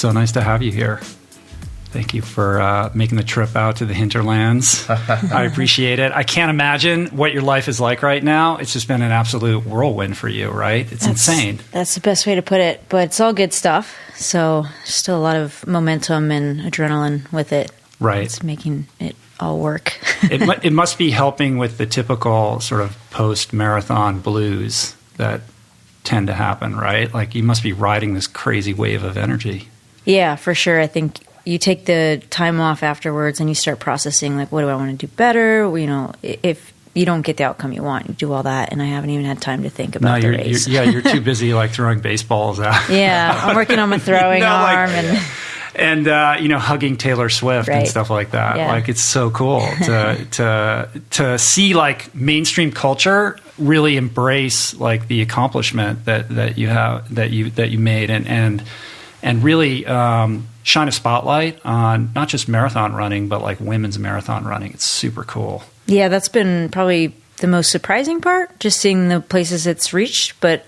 so nice to have you here. Thank you for making the trip out to the hinterlands. I appreciate it. I can't imagine what your life is like right now. It's just been an absolute whirlwind for you, right? It's insane. That's the best way to put it, but it's all good stuff. So still a lot of momentum and adrenaline with it. Right. It's making it all work. It must be helping with the typical sort of post-marathon blues that tend to happen, right? Like you must be riding this crazy wave of energy. Yeah, for sure. I think you take the time off afterwards and you start processing, like, what do I want to do better? You know, if you don't get the outcome you want, you do all that, and I haven't even had time to think about the race. You're too busy, like, throwing baseballs out. Yeah, I'm working on my throwing arm. And hugging Taylor Swift and stuff like that. Yeah. Like, it's so cool to see, like, mainstream culture really embrace, like, the accomplishment that you made and really shine a spotlight on not just marathon running, but like women's marathon running. It's super cool. Yeah, that's been probably the most surprising part, just seeing the places it's reached, but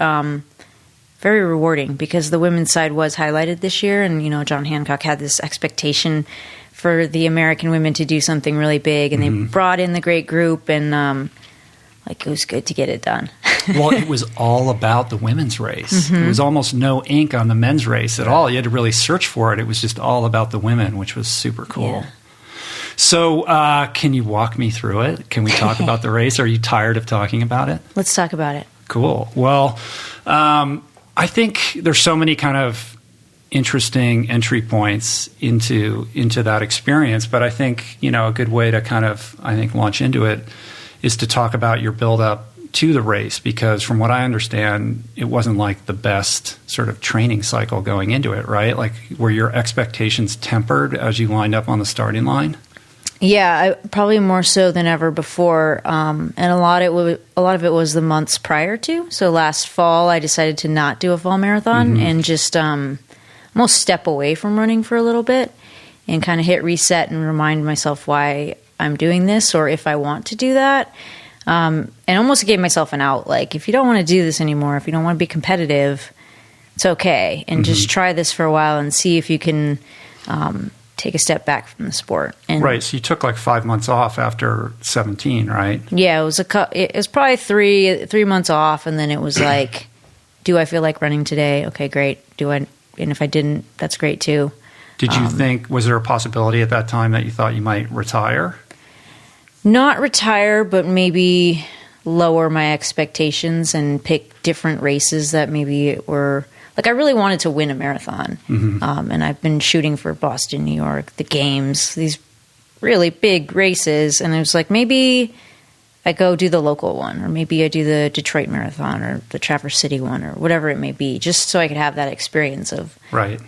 very rewarding because the women's side was highlighted this year. And, John Hancock had this expectation for the American women to do something really big. And they brought in the great group and it was good to get it done. Well, it was all about the women's race. There was almost no ink on the men's race at all. You had to really search for it. It was just all about the women, which was super cool. Yeah. So can you walk me through it? Can we talk about the race? Are you tired of talking about it? Let's talk about it. Cool. Well, I think there's so many kind of interesting entry points into that experience. But I think, a good way to kind of, launch into it is to talk about your build-up to the race, because from what I understand, it wasn't like the best sort of training cycle going into it, right? Like, were your expectations tempered as you lined up on the starting line? Yeah, probably more so than ever before, and a lot of it was the months prior to. So last fall, I decided to not do a fall marathon and just almost step away from running for a little bit and kind of hit reset and remind myself why I'm doing this or if I want to do that. And almost gave myself an out. Like, if you don't want to do this anymore, if you don't want to be competitive, it's okay. And just try this for a while and see if you can take a step back from the sport. And right. So you took like 5 months off after 17, right? Yeah, it was probably three months off. And then it was like, do I feel like running today? Okay, great. And if I didn't, that's great too. Did you think, was there a possibility at that time that you thought you might retire? Not retire, but maybe lower my expectations and pick different races that maybe were, like, I really wanted to win a marathon. And I've been shooting for Boston, New York, the games, these really big races. And it was like, maybe I go do the local one, or maybe I do the Detroit Marathon or the Traverse City one or whatever it may be, just so I could have that experience of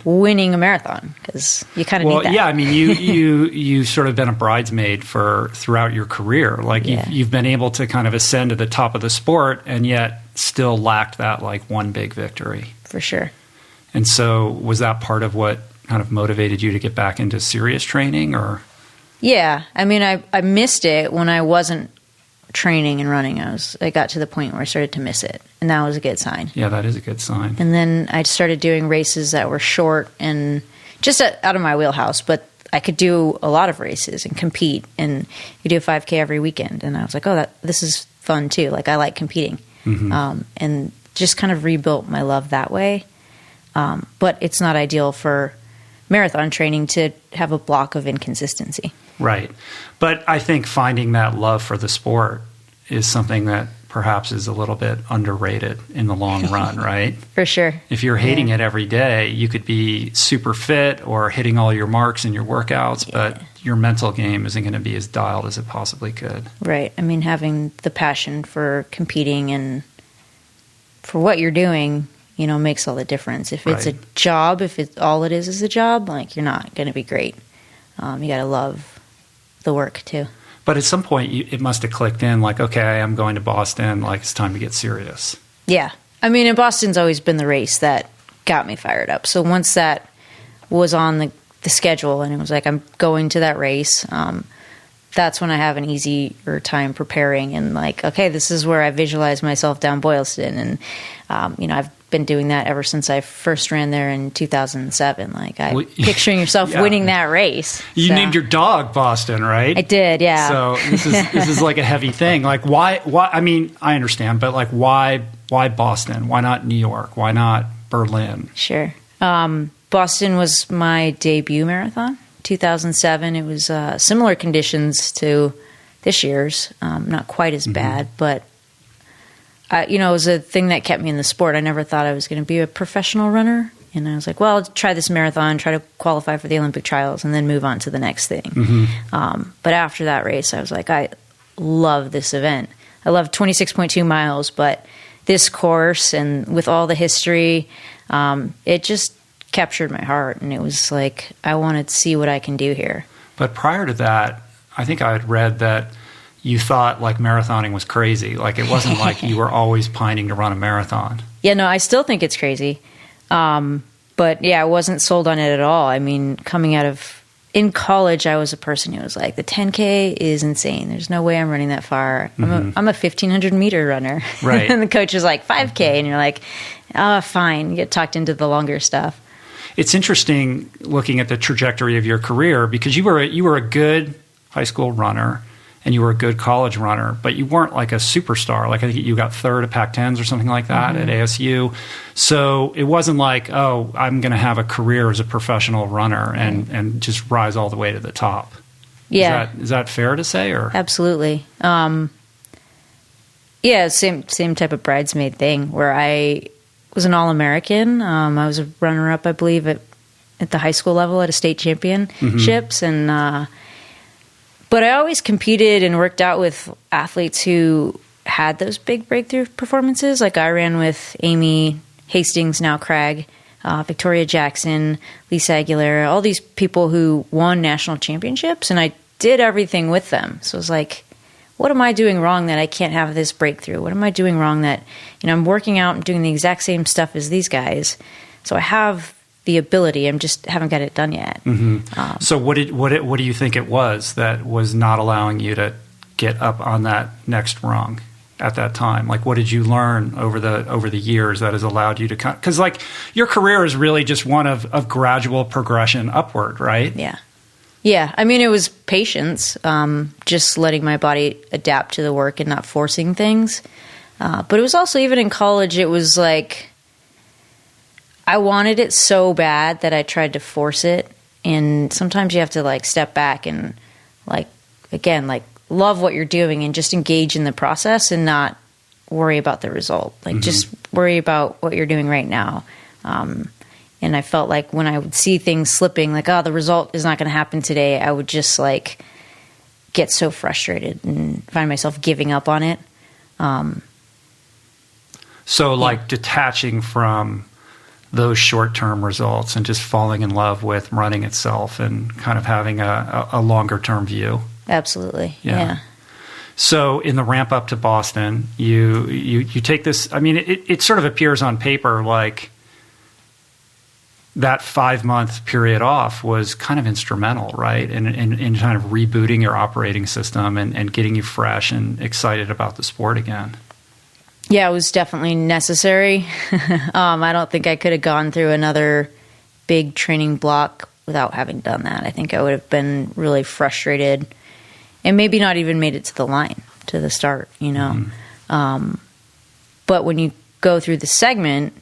winning a marathon, because you kind of need that. Well, yeah, I mean, you sort of been a bridesmaid throughout your career. Like, you've been able to kind of ascend to the top of the sport and yet still lacked that, like, one big victory. For sure. And so was that part of what kind of motivated you to get back into serious training, or? Yeah. I mean, I missed it when I wasn't training and running. I got to the point where I started to miss it, and that was a good sign. Yeah, that is a good sign. And then I started doing races that were short and just out of my wheelhouse, but I could do a lot of races and compete, and you do a 5K every weekend, and I was like, this is fun too. Like, I like competing. And just kind of rebuilt my love that way. But it's not ideal for marathon training to have a block of inconsistency. Right. But I think finding that love for the sport is something that perhaps is a little bit underrated in the long run, right? For sure. If you're hating it every day, you could be super fit or hitting all your marks in your workouts, but your mental game isn't going to be as dialed as it possibly could. Right. I mean, having the passion for competing and for what you're doing, makes all the difference. If it's a job, if all it is a job, like, you're not going to be great. You got to love the work too. But at some point, it must have clicked in, like, okay, I'm going to Boston, like, it's time to get serious. Yeah. I mean, and Boston's always been the race that got me fired up. So once that was on the schedule and it was like, I'm going to that race, that's when I have an easier time preparing and like, okay, this is where I visualize myself down Boylston. And, I've been doing that ever since I first ran there in 2007. Like picturing yourself winning that race. You named your dog Boston, right? I did. Yeah. So this is like a heavy thing. Like why, I mean, I understand, but like why Boston? Why not New York? Why not Berlin? Sure. Boston was my debut marathon. 2007. It was similar conditions to this year's, not quite as bad, but it was a thing that kept me in the sport. I never thought I was going to be a professional runner, and I was like, well, I'll try this marathon, try to qualify for the Olympic trials, and then move on to the next thing. But after that race, I was like, I love this event. I love 26.2 miles, but this course and with all the history, it just captured my heart, and it was like I wanted to see what I can do here. But prior to that, I think I had read that you thought like marathoning was crazy. Like it wasn't like you were always pining to run a marathon. Yeah, no, I still think it's crazy. But yeah, I wasn't sold on it at all. I mean, coming out of in college, I was a person who was like, the 10K is insane. There's no way I'm running that far. I'm a 1,500 meter runner. Right. And the coach is like 5K, and you're like, oh, fine. You get talked into the longer stuff. It's interesting looking at the trajectory of your career because you were a good high school runner and you were a good college runner, but you weren't like a superstar. Like I think you got third at Pac-10s or something like that at ASU. So it wasn't like, oh, I'm going to have a career as a professional runner and just rise all the way to the top. Yeah. Is that fair to say? Or absolutely. Yeah, same type of bridesmaid thing where I was an All-American. I was a runner-up, I believe, at the high school level at a state championships. And but I always competed and worked out with athletes who had those big breakthrough performances. Like I ran with Amy Hastings, now Craig, Victoria Jackson, Lisa Aguilera, all these people who won national championships, and I did everything with them. So it was like, what am I doing wrong that I can't have this breakthrough? What am I doing wrong that, I'm working out and doing the exact same stuff as these guys. So I have the ability. I just haven't got it done yet. So what do you think it was that was not allowing you to get up on that next rung at that time? Like, what did you learn over the years that has allowed you to come? Because like your career is really just one of gradual progression upward, right? Yeah. Yeah, I mean, it was patience, just letting my body adapt to the work and not forcing things. But it was also, even in college, it was like I wanted it so bad that I tried to force it. And sometimes you have to like step back and love what you're doing and just engage in the process and not worry about the result. Like just worry about what you're doing right now. And I felt like when I would see things slipping, like, oh, the result is not going to happen today, I would just like get so frustrated and find myself giving up on it. So like detaching from those short-term results and just falling in love with running itself and kind of having a longer-term view. Absolutely. Yeah. So in the ramp up to Boston, you take this, I mean, it sort of appears on paper like that 5-month period off was kind of instrumental, right? In kind of rebooting your operating system and getting you fresh and excited about the sport again. Yeah, it was definitely necessary. I don't think I could have gone through another big training block without having done that. I think I would have been really frustrated and maybe not even made it to the line, to the start, But when you go through the segment,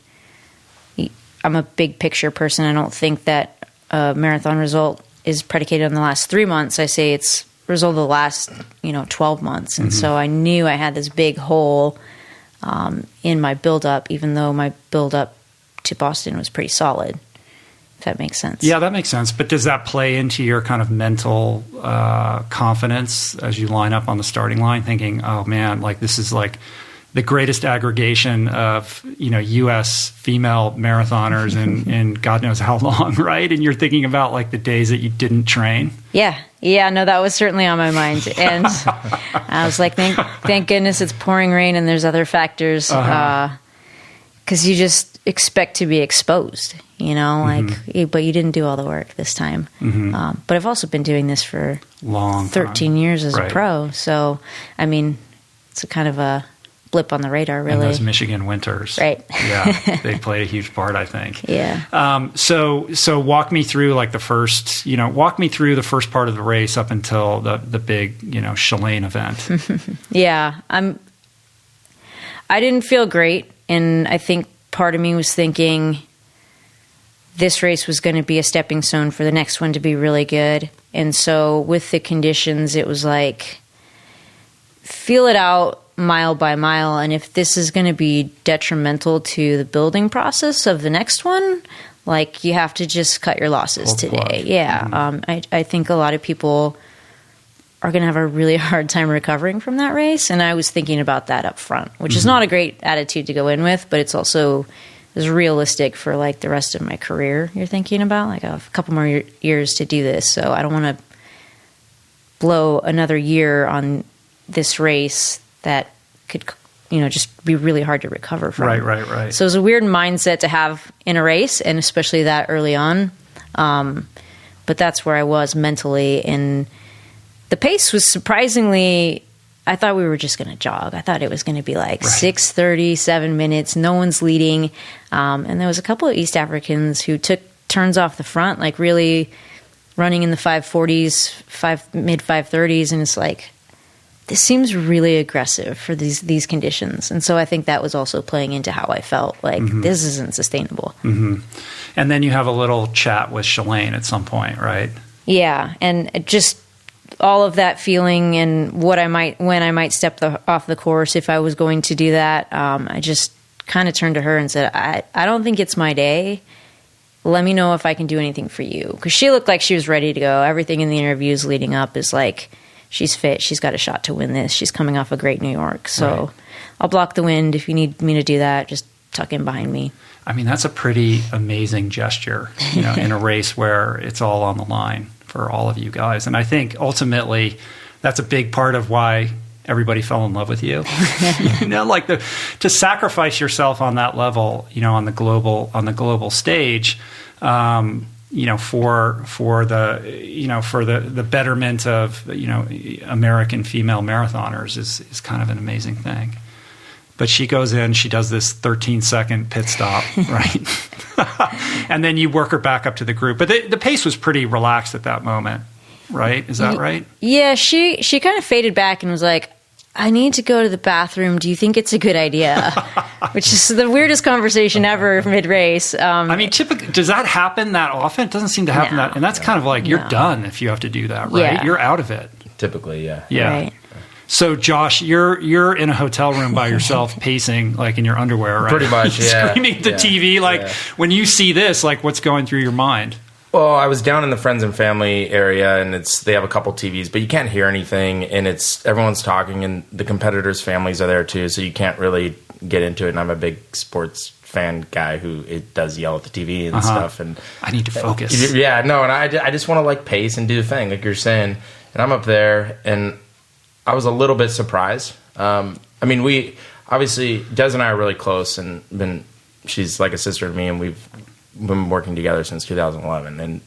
I'm a big picture person. I don't think that a marathon result is predicated on the last 3 months. I say it's a result of the last, 12 months. And so I knew I had this big hole in my build-up, even though my build-up to Boston was pretty solid, if that makes sense. Yeah, that makes sense. But does that play into your kind of mental confidence as you line up on the starting line, thinking, oh, man, like this is like the greatest aggregation of, U.S. female marathoners in God knows how long, right? And you're thinking about like the days that you didn't train. Yeah, no, that was certainly on my mind. And I was like, thank goodness it's pouring rain and there's other factors, because you just expect to be exposed. but you didn't do all the work this time. But I've also been doing this for long 13 years as a pro. So, I mean, it's a kind of a blip on the radar, really. And those Michigan winters. Right. Yeah. They played a huge part, I think. Yeah. So walk me through the first part of the race up until the big, Chalane event. Yeah. I didn't feel great. And I think part of me was thinking this race was going to be a stepping stone for the next one to be really good. And so with the conditions, it was feel it out mile by mile. And if this is going to be detrimental to the building process of the next one, you have to just cut your losses today. Yeah. I think a lot of people are going to have a really hard time recovering from that race. And I was thinking about that up front, which is not a great attitude to go in with, but it's also is realistic for the rest of my career. You're thinking about I have a couple more years to do this. So I don't want to blow another year on this race that could, just be really hard to recover from. Right. So it was a weird mindset to have in a race, and especially that early on. But that's where I was mentally, and the pace was surprisingly, I thought we were just going to jog. I thought it was going to be 6:30, 7 minutes. No one's leading. And there was a couple of East Africans who took turns off the front, really running in the 5:40s, mid 5:30s. And it's this seems really aggressive for these conditions. And so I think that was also playing into how I felt. This isn't sustainable. And then you have a little chat with Chalane at some point, right? Yeah. And just all of that feeling and when I might step off the course, if I was going to do that, I just kind of turned to her and said, I don't think it's my day. Let me know if I can do anything for you. Because she looked like she was ready to go. Everything in the interviews leading up is she's fit. She's got a shot to win this. She's coming off a great New York. So I'll block the wind. If you need me to do that, just tuck in behind me. I mean, that's a pretty amazing gesture, in a race where it's all on the line for all of you guys. And I think ultimately that's a big part of why everybody fell in love with you. To sacrifice yourself on that level, on the global stage, for the betterment of, American female marathoners is kind of an amazing thing. But she goes in, she does this 13-second pit stop, right? And then you work her back up to the group. But the pace was pretty relaxed at that moment, right? Is that right? Yeah, she kind of faded back and was like, I need to go to the bathroom. Do you think it's a good idea? Which is the weirdest conversation ever mid-race. Typically, does that happen that often? It doesn't seem to happen that. And that's kind of you're done if you have to do that, right? Yeah. You're out of it. Typically, yeah. Yeah. Right. So, Josh, you're in a hotel room by yourself, pacing in your underwear, right? Pretty much, yeah. Screaming at the TV, when you see this, what's going through your mind? Well, I was down in the friends and family area, and they have a couple TVs, but you can't hear anything, and everyone's talking, and the competitors' families are there too, so you can't really get into it. And I'm a big sports fan guy who does yell at the TV and stuff, and I need to focus. Yeah, no, and I just want to pace and do the thing, like you're saying. And I'm up there, and I was a little bit surprised. We obviously, Des and I are really close, and she's like a sister to me, and we've been working together since 2011. And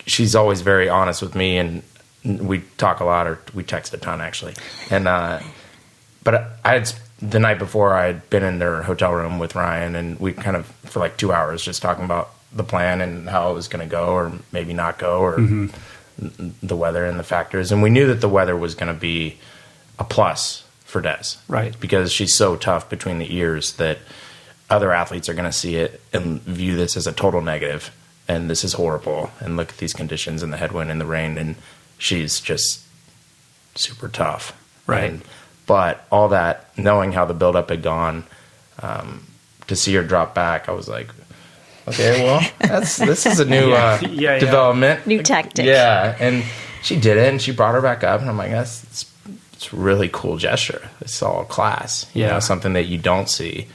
she's always very honest with me, and we talk a lot, or we text a ton actually. And but the night before, I had been in their hotel room with Ryan, and we kind of for 2 hours just talking about the plan and how it was going to go, or maybe not go, or the weather and the factors. And we knew that the weather was going to be a plus for Des. Right. Because she's so tough between the ears that other athletes are going to see it and view this as a total negative. And this is horrible. And look at these conditions and the headwind and the rain. And she's just super tough. Right. But all that, knowing how the buildup had gone, to see her drop back, I was like, okay, well, this is a new development. New tactic. Yeah, and she did it, and she brought her back up, and I'm like, it's a really cool gesture. It's all class. Something that you don't see.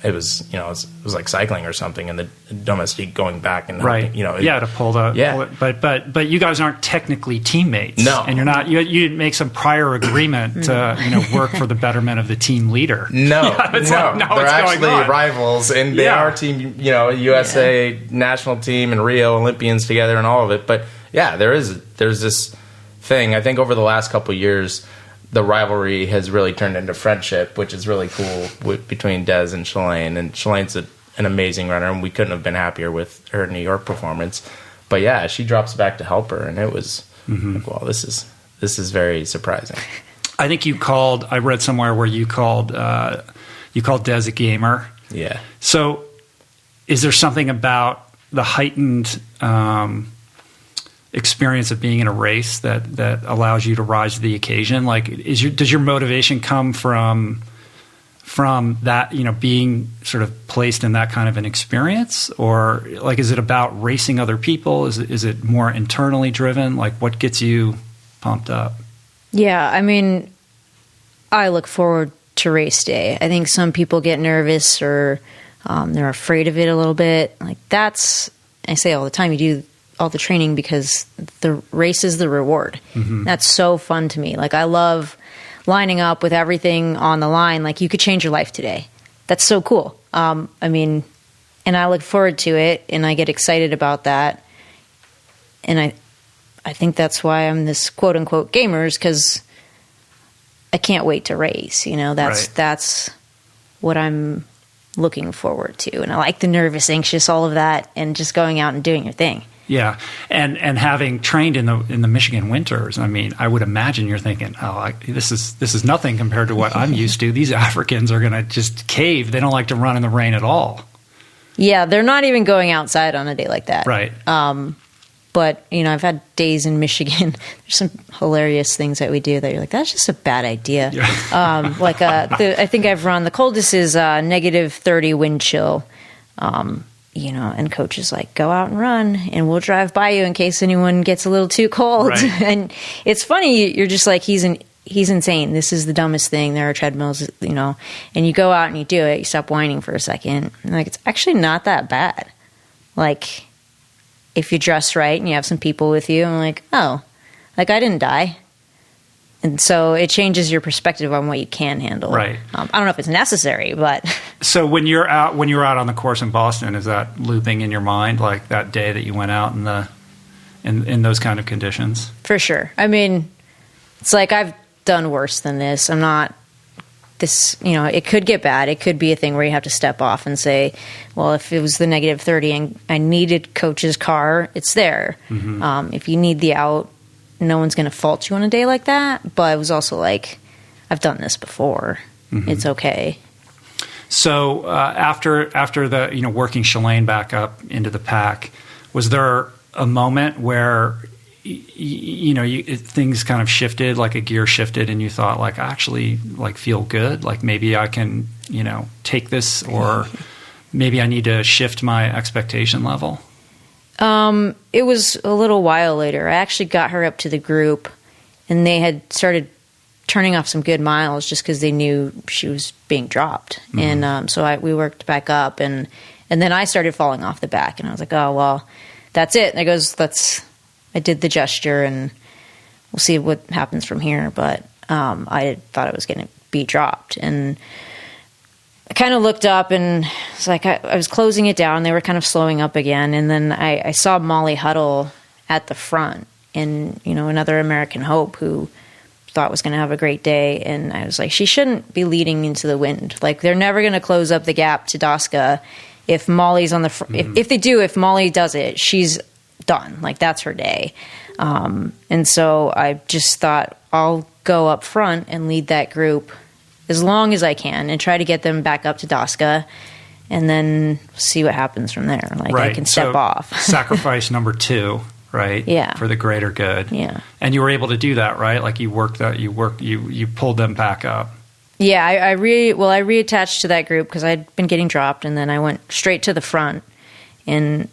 it was, you know, it was like cycling or something, and the domestique going back and right, helping, you know, to pull it. But you guys aren't technically teammates. No, and you're not. You didn't make some prior agreement to work for the betterment of the team leader. No, they're actually rivals, and they are team, you know, USA national team and Rio Olympians together and all of it. But yeah, there's this thing. I think over the last couple of years, the rivalry has really turned into friendship, which is really cool between Des and Shalane. And Shalane's an amazing runner, and we couldn't have been happier with her New York performance. But yeah, she drops back to help her, and it was like, well, this is very surprising. I think I read somewhere where you called Des a gamer. Yeah. So is there something about the heightened experience of being in a race that allows you to rise to the occasion? Like, does your motivation come from that, you know, being sort of placed in that kind of an experience, or like, is it about racing other people? Is it more internally driven? Like, what gets you pumped up? Yeah, I mean, I look forward to race day. I think some people get nervous or they're afraid of it a little bit. Like, I say all the time, you do all the training because the race is the reward. That's so fun to me. Like, I love lining up with everything on the line. Like, you could change your life today. That's so cool. I mean, and I look forward to it, and I get excited about that. And I think that's why I'm this quote unquote gamers, because I can't wait to race. You know, that's what I'm looking forward to. And I like the nervous, anxious, all of that, and just going out and doing your thing. Yeah, and having trained in the Michigan winters, I mean, I would imagine you're thinking, this is nothing compared to what I'm used to. These Africans are going to just cave. They don't like to run in the rain at all. Yeah, they're not even going outside on a day like that. Right. But, you know, I've had days in Michigan. There's some hilarious things that we do that you're like, that's just a bad idea. Yeah. I think I've run, the coldest is -30 wind chill. You know, and coach is like, go out and run, and we'll drive by you in case anyone gets a little too cold. Right. And it's funny, you're just like, he's insane. This is the dumbest thing. There are treadmills, you know, and you go out and you do it. You stop whining for a second. And like, it's actually not that bad. Like, if you dress right and you have some people with you, I'm like, oh, like, I didn't die. And so it changes your perspective on what you can handle. Right. I don't know if it's necessary, but. So when you were out on the course in Boston, is that looping in your mind, like that day that you went out in those kind of conditions? For sure. I mean, it's like, I've done worse than this. I'm not this, you know, it could get bad. It could be a thing where you have to step off and say, well, if it was the -30 and I needed coach's car, it's there. If you need the out, no one's going to fault you on a day like that. But it was also like, I've done this before. It's okay. So after the, you know, working Shalane back up into the pack, was there a moment where you know, things kind of shifted, like a gear shifted, and you thought, like, I actually like feel good, like maybe I can, you know, take this, or maybe I need to shift my expectation level? It was a little while later. I actually got her up to the group, and they had started turning off some good miles just because they knew she was being dropped. And so we worked back up, and then I started falling off the back, and I was like, oh, well, that's it. And I goes, I did the gesture, and we'll see what happens from here. But I thought I was going to be dropped, and I kind of looked up, and it's like I was closing it down. They were kind of slowing up again, and then I saw Molly Huddle at the front, and, you know, another American Hope who thought was going to have a great day. And I was like, she shouldn't be leading into the wind. Like, they're never going to close up the gap to Daska if Molly's on the front. If they do, if Molly does it, she's done. Like, that's her day. And so I just thought, I'll go up front and lead that group as long as I can and try to get them back up to Daska, and then see what happens from there. Like, right. I can step off. Sacrifice number 2, right? Yeah. For the greater good. Yeah. And you were able to do that, right? Like, you pulled them back up. Yeah, I reattached to that group because I'd been getting dropped, and then I went straight to the front and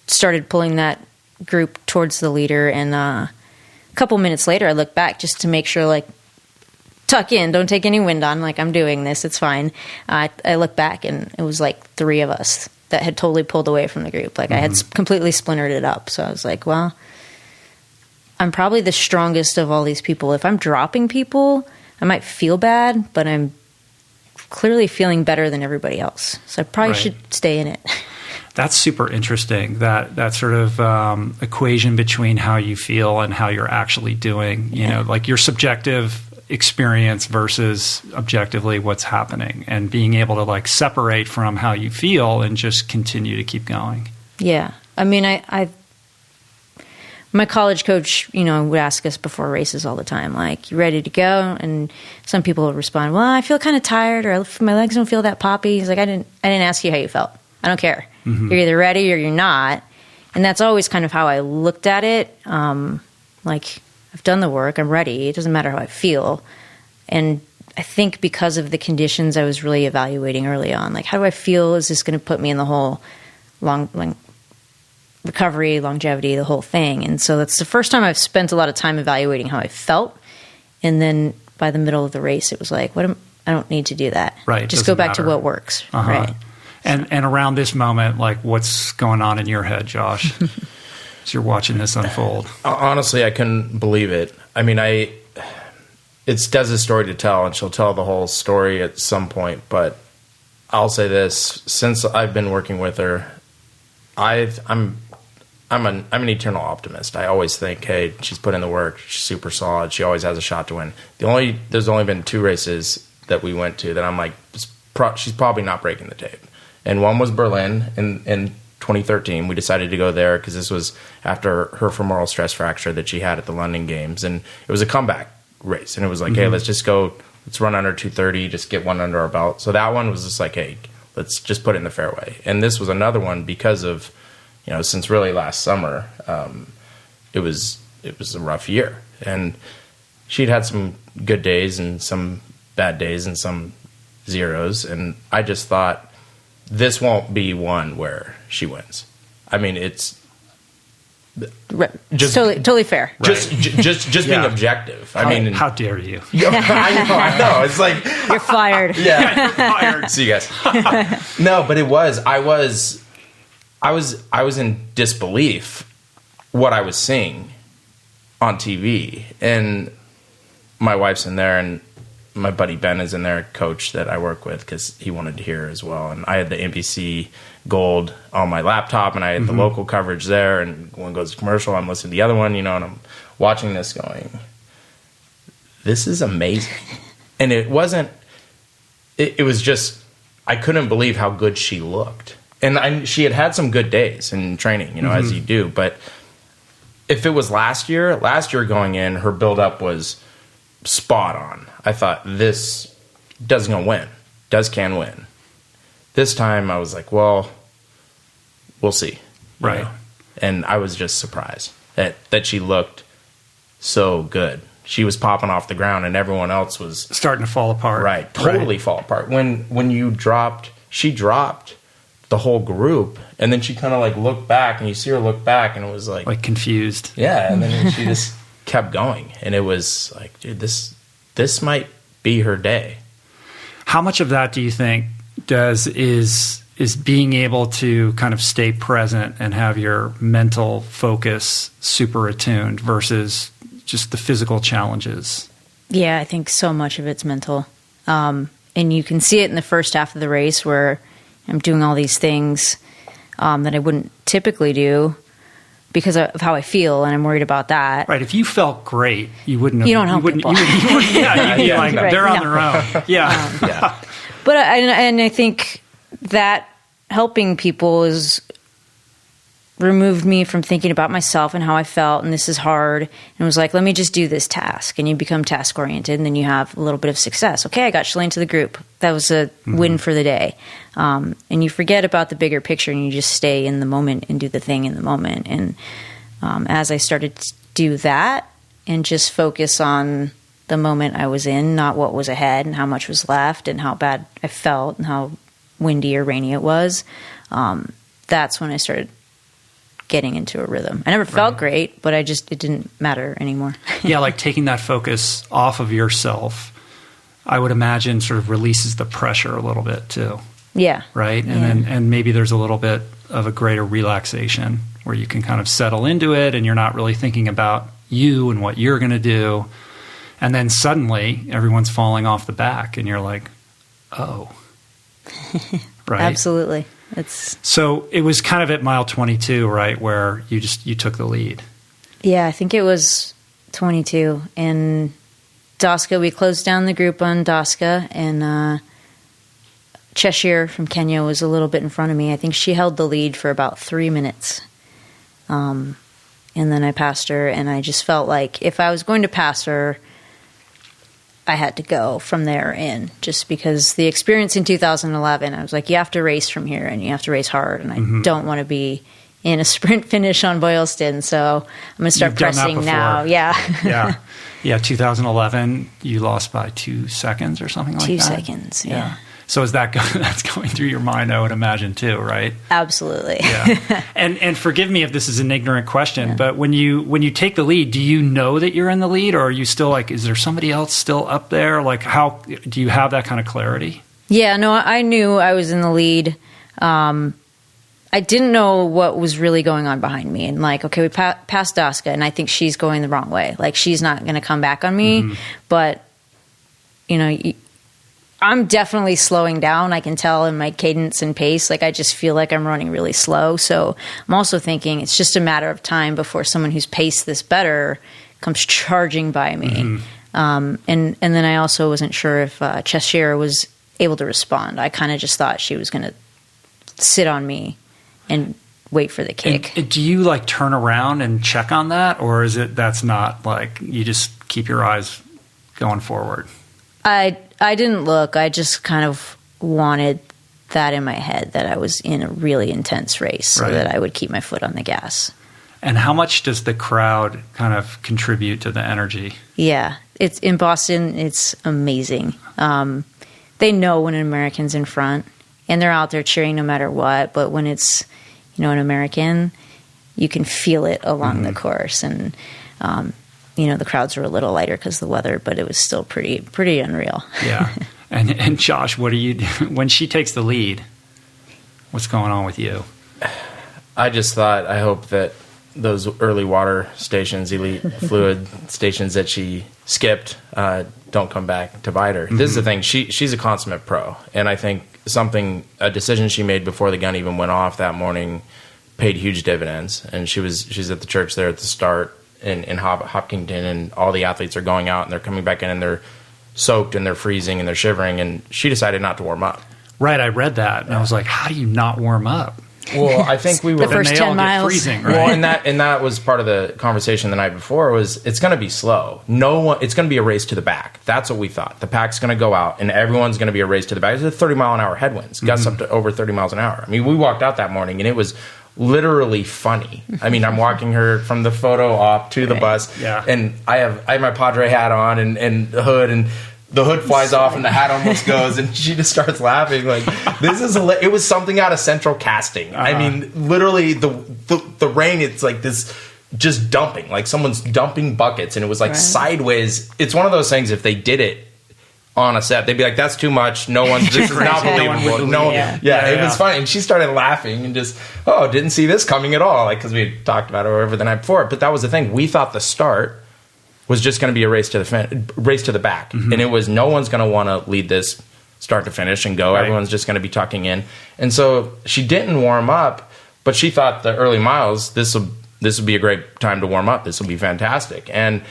started pulling that group towards the leader. And a couple minutes later, I looked back just to make sure, like, tuck in, don't take any wind on, like I'm doing this, it's fine. I look back and it was like 3 of us that had totally pulled away from the group. Like I had completely splintered it up. So I was like, well, I'm probably the strongest of all these people. If I'm dropping people, I might feel bad, but I'm clearly feeling better than everybody else. So I probably should stay in it. That's super interesting, that sort of equation between how you feel and how you're actually doing, you know, like your subjective experience versus objectively what's happening, and being able to like separate from how you feel and just continue to keep going. Yeah. I mean, my college coach, you know, would ask us before races all the time, like, you ready to go? And some people would respond, well, I feel kind of tired, or my legs don't feel that poppy. He's like, I didn't ask you how you felt. I don't care. You're either ready or you're not. And that's always kind of how I looked at it. Like, I've done the work, I'm ready. It doesn't matter how I feel. And I think because of the conditions I was really evaluating early on, like, how do I feel? Is this going to put me in the whole recovery, longevity, the whole thing? And so that's the first time I've spent a lot of time evaluating how I felt. And then by the middle of the race, it was like, I don't need to do that. Right. Just go back to what works. Right. And around this moment, like, what's going on in your head, Josh, as you're watching this unfold? Honestly, I couldn't believe it. I mean, it's Dez's story to tell, and she'll tell the whole story at some point. But I'll say this: since I've been working with her, I'm an eternal optimist. I always think, hey, she's put in the work. She's super solid. She always has a shot to win. There's only been 2 races that we went to that I'm like, she's probably not breaking the tape. And one was Berlin in 2013. We decided to go there because this was after her femoral stress fracture that she had at the London Games. And it was a comeback race. And it was like, hey, let's just go. Let's run under 230, just get one under our belt. So that one was just like, hey, let's just put it in the fairway. And this was another one because of, you know, since really last summer, it was a rough year. And she'd had some good days and some bad days and some zeros. And I just thought, this won't be one where she wins. I mean, it's just totally fair. Just being objective. I mean, how dare you? I know. It's like, you're fired. Yeah, you're fired. See you guys. No, but it was. I was in disbelief what I was seeing on TV, and my wife's in there, and my buddy Ben is in there, coach that I work with, because he wanted to hear as well. And I had the NBC Gold on my laptop, and I had the local coverage there. And when it goes to commercial, I'm listening to the other one, you know, and I'm watching this going, this is amazing. And it wasn't, it was just, I couldn't believe how good she looked. And she had some good days in training, you know, as you do. But if it was last year going in, her buildup was spot on. I thought, this Dez gonna win. Dez can win. This time I was like, well, we'll see. Right. Know? And I was just surprised that she looked so good. She was popping off the ground and everyone else was starting to fall apart. Right. Totally fall apart. When you dropped, she dropped the whole group, and then she kind of like looked back, and you see her look back, and it was like confused. Yeah. And then she just kept going, and it was like, dude, this might be her day. How much of that do you think is being able to kind of stay present and have your mental focus super attuned versus just the physical challenges? Yeah, I think so much of it's mental. And you can see it in the first half of the race where I'm doing all these things that I wouldn't typically do because of how I feel, and I'm worried about that. Right. If you felt great, you wouldn't have. You don't help people. You'd be like, right. They're on their own. Yeah. Yeah. But I think that helping people has removed me from thinking about myself and how I felt, and this is hard. And it was like, let me just do this task. And you become task oriented, and then you have a little bit of success. Okay, I got Shalane to the group. That was a win for the day. And you forget about the bigger picture, and you just stay in the moment and do the thing in the moment. And as I started to do that and just focus on the moment I was in, not what was ahead and how much was left and how bad I felt and how windy or rainy it was, that's when I started getting into a rhythm. I never felt great, but it didn't matter anymore. Yeah, like taking that focus off of yourself I would imagine sort of releases the pressure a little bit too. Yeah. Right. And then maybe there's a little bit of a greater relaxation where you can kind of settle into it and you're not really thinking about you and what you're going to do. And then suddenly everyone's falling off the back and you're like, oh, right. Absolutely. So it was kind of at mile 22, right? Where you took the lead. Yeah, I think it was 22. And Doska, we closed down the group on Doska, and Cheshire from Kenya was a little bit in front of me. I think she held the lead for about 3 minutes. And then I passed her, and I just felt like if I was going to pass her, I had to go from there in, just because the experience in 2011, I was like, you have to race from here and you have to race hard. And I don't want to be in a sprint finish on Boylston. So I'm going to start pressing now. Yeah. Yeah. 2011, you lost by 2 seconds or something like that. 2 seconds. Yeah. So is that's going through your mind, I would imagine too, right? Absolutely. Yeah. And forgive me if this is an ignorant question, but when you take the lead, do you know that you're in the lead, or are you still like, is there somebody else still up there? Like, how do you have that kind of clarity? Yeah, no, I knew I was in the lead. I didn't know what was really going on behind me. And like, okay, we passed Doska, and I think she's going the wrong way. Like, she's not going to come back on me, but you know, I'm definitely slowing down. I can tell in my cadence and pace. Like, I just feel like I'm running really slow. So I'm also thinking it's just a matter of time before someone who's paced this better comes charging by me. And then I also wasn't sure if Cheshire was able to respond. I kind of just thought she was going to sit on me and wait for the kick. And do you like turn around and check on that, or is it that's not like you just keep your eyes going forward? I didn't look. I just kind of wanted that in my head, that I was in a really intense race, so that I would keep my foot on the gas. And how much does the crowd kind of contribute to the energy? Yeah. It's in Boston. It's amazing. They know when an American's in front, and they're out there cheering no matter what. But when it's, an American, you can feel it along the course. And, the crowds were a little lighter because of the weather, but it was still pretty unreal. Yeah. And Josh, what do you do when she takes the lead? What's going on with you? I just thought, I hope that those early water stations, elite fluid stations that she skipped, don't come back to bite her. This is the thing. She's a consummate pro. And I think a decision she made before the gun even went off that morning paid huge dividends. And she's at the church there at the start in Hopkinton, and all the athletes are going out and they're coming back in and they're soaked and they're freezing and they're shivering, and she decided not to warm up. Right, I read that and I was like, how do you not warm up? Well, I think we were the first 10 miles. Freezing, right? Well, and that was part of the conversation the night before. Was it's going to be slow. It's going to be a race to the back. That's what we thought. The pack's going to go out, and everyone's going to be a race to the back. It's a 30-mile-an-hour headwinds, gusts up to over 30 miles an hour. I mean, we walked out that morning, and it was literally funny. I mean, I'm walking her from the photo op to the bus, and I have my Padre hat on and the hood, and the hood flies off and the hat almost goes, and she just starts laughing like, this is it was something out of Central Casting. I mean, literally the rain, it's like this just dumping, like someone's dumping buckets, and it was like sideways. It's one of those things, if they did it on a set, they'd be like, that's too much, this is not believable. It was funny. And she started laughing and just, didn't see this coming at all, like, because we had talked about it over the night before. But that was the thing. We thought the start was just going to be a race to the back. And it was, no one's going to want to lead this start to finish and go. Everyone's just going to be tucking in. And so she didn't warm up, but she thought the early miles, this will be a great time to warm up. This will be fantastic. And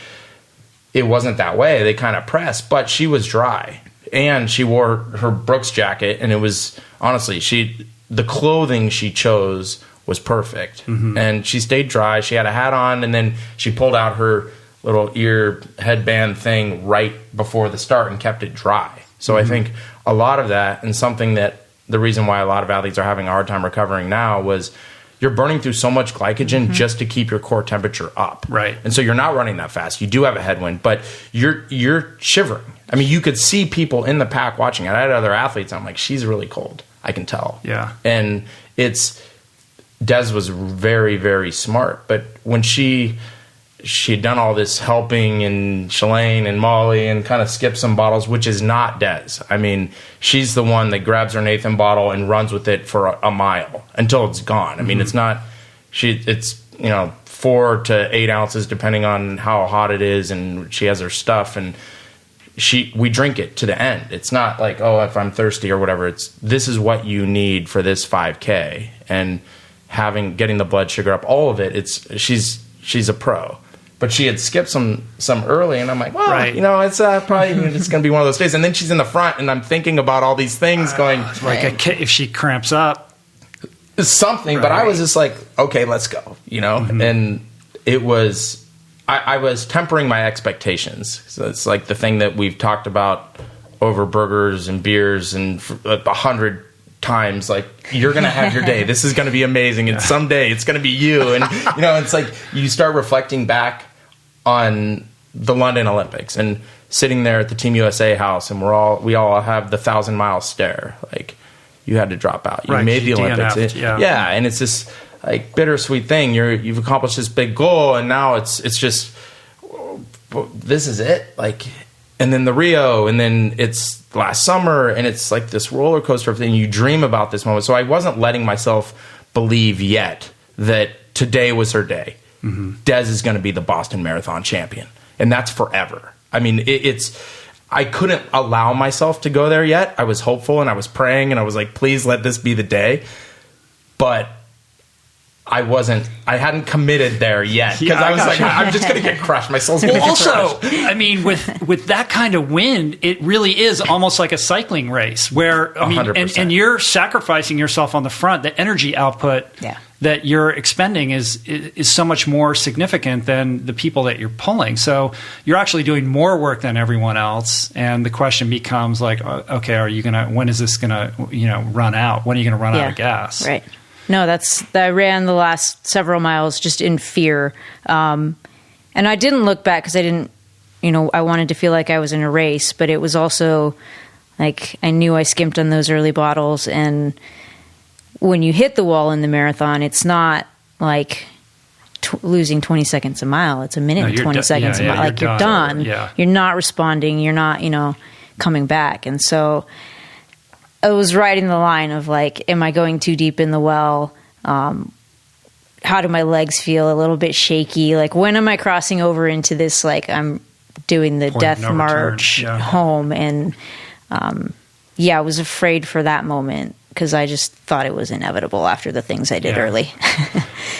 it wasn't that way. They kind of pressed, but she was dry, and she wore her Brooks jacket, and it was, honestly, the clothing she chose was perfect. And she stayed dry. She had a hat on, and then she pulled out her little ear headband thing right before the start and kept it dry. So I think a lot of that, and something that the reason why a lot of athletes are having a hard time recovering now, was you're burning through so much glycogen just to keep your core temperature up. Right. And so you're not running that fast. You do have a headwind, but you're shivering. I mean, you could see people in the pack watching. I had other athletes. I'm like, she's really cold. I can tell. Yeah. And Des was very, very smart. But when she she had done all this helping and Shalane and Molly and kind of skipped some bottles, which is not Des. I mean, she's the one that grabs her Nathan bottle and runs with it for a mile until it's gone. I mean, it's not, it's, 4 to 8 ounces depending on how hot it is, and she has her stuff, and we drink it to the end. It's not like, oh, if I'm thirsty or whatever. It's, this is what you need for this 5K, and getting the blood sugar up, all of it. She's a pro, but she had skipped some early, and I'm like, well, right. It's probably it's going to be one of those days. And then she's in the front, and I'm thinking about all these things going, like if she cramps up, something. Right. But I was just like, okay, let's go, and it was. I was tempering my expectations. So it's like the thing that we've talked about over burgers and beers and 100 times. Like, you're going to have your day. This is going to be amazing. And someday it's going to be you. And, it's like you start reflecting back on the London Olympics and sitting there at the Team USA house, and we all have the 1,000-mile stare. Like, you had to drop out. You made the Olympics. Yeah. And it's this like bittersweet thing. You've accomplished this big goal, and now it's just, this is it. Like, and then the Rio, and then it's last summer, and it's like this roller coaster of thing. You dream about this moment. So I wasn't letting myself believe yet that today was her day. Des is going to be the Boston Marathon champion, and that's forever. I mean, I couldn't allow myself to go there yet. I was hopeful, and I was praying, and I was like, please let this be the day. But I hadn't committed there yet, because I was like, I'm just going to get crushed. My soul's going to get crushed. Also, I mean, with that kind of wind, it really is almost like a cycling race where, I mean, 100%. and you're sacrificing yourself on the front. The energy output that you're expending is so much more significant than the people that you're pulling. So you're actually doing more work than everyone else. And the question becomes like, okay, when is this going to, run out? When are you going to run out of gas? Right. No, I ran the last several miles just in fear. And I didn't look back because I didn't, I wanted to feel like I was in a race, but it was also like I knew I skimped on those early bottles. And when you hit the wall in the marathon, it's not like losing 20 seconds a mile. It's a minute and 20 seconds a mile. Like, you're done. Yeah. You're not responding. You're not, coming back. And so I was riding the line of like, am I going too deep in the well? How do my legs feel? A little bit shaky. Like, when am I crossing over into this, like, I'm doing the death march home? And I was afraid for that moment, because I just thought it was inevitable after the things I did early.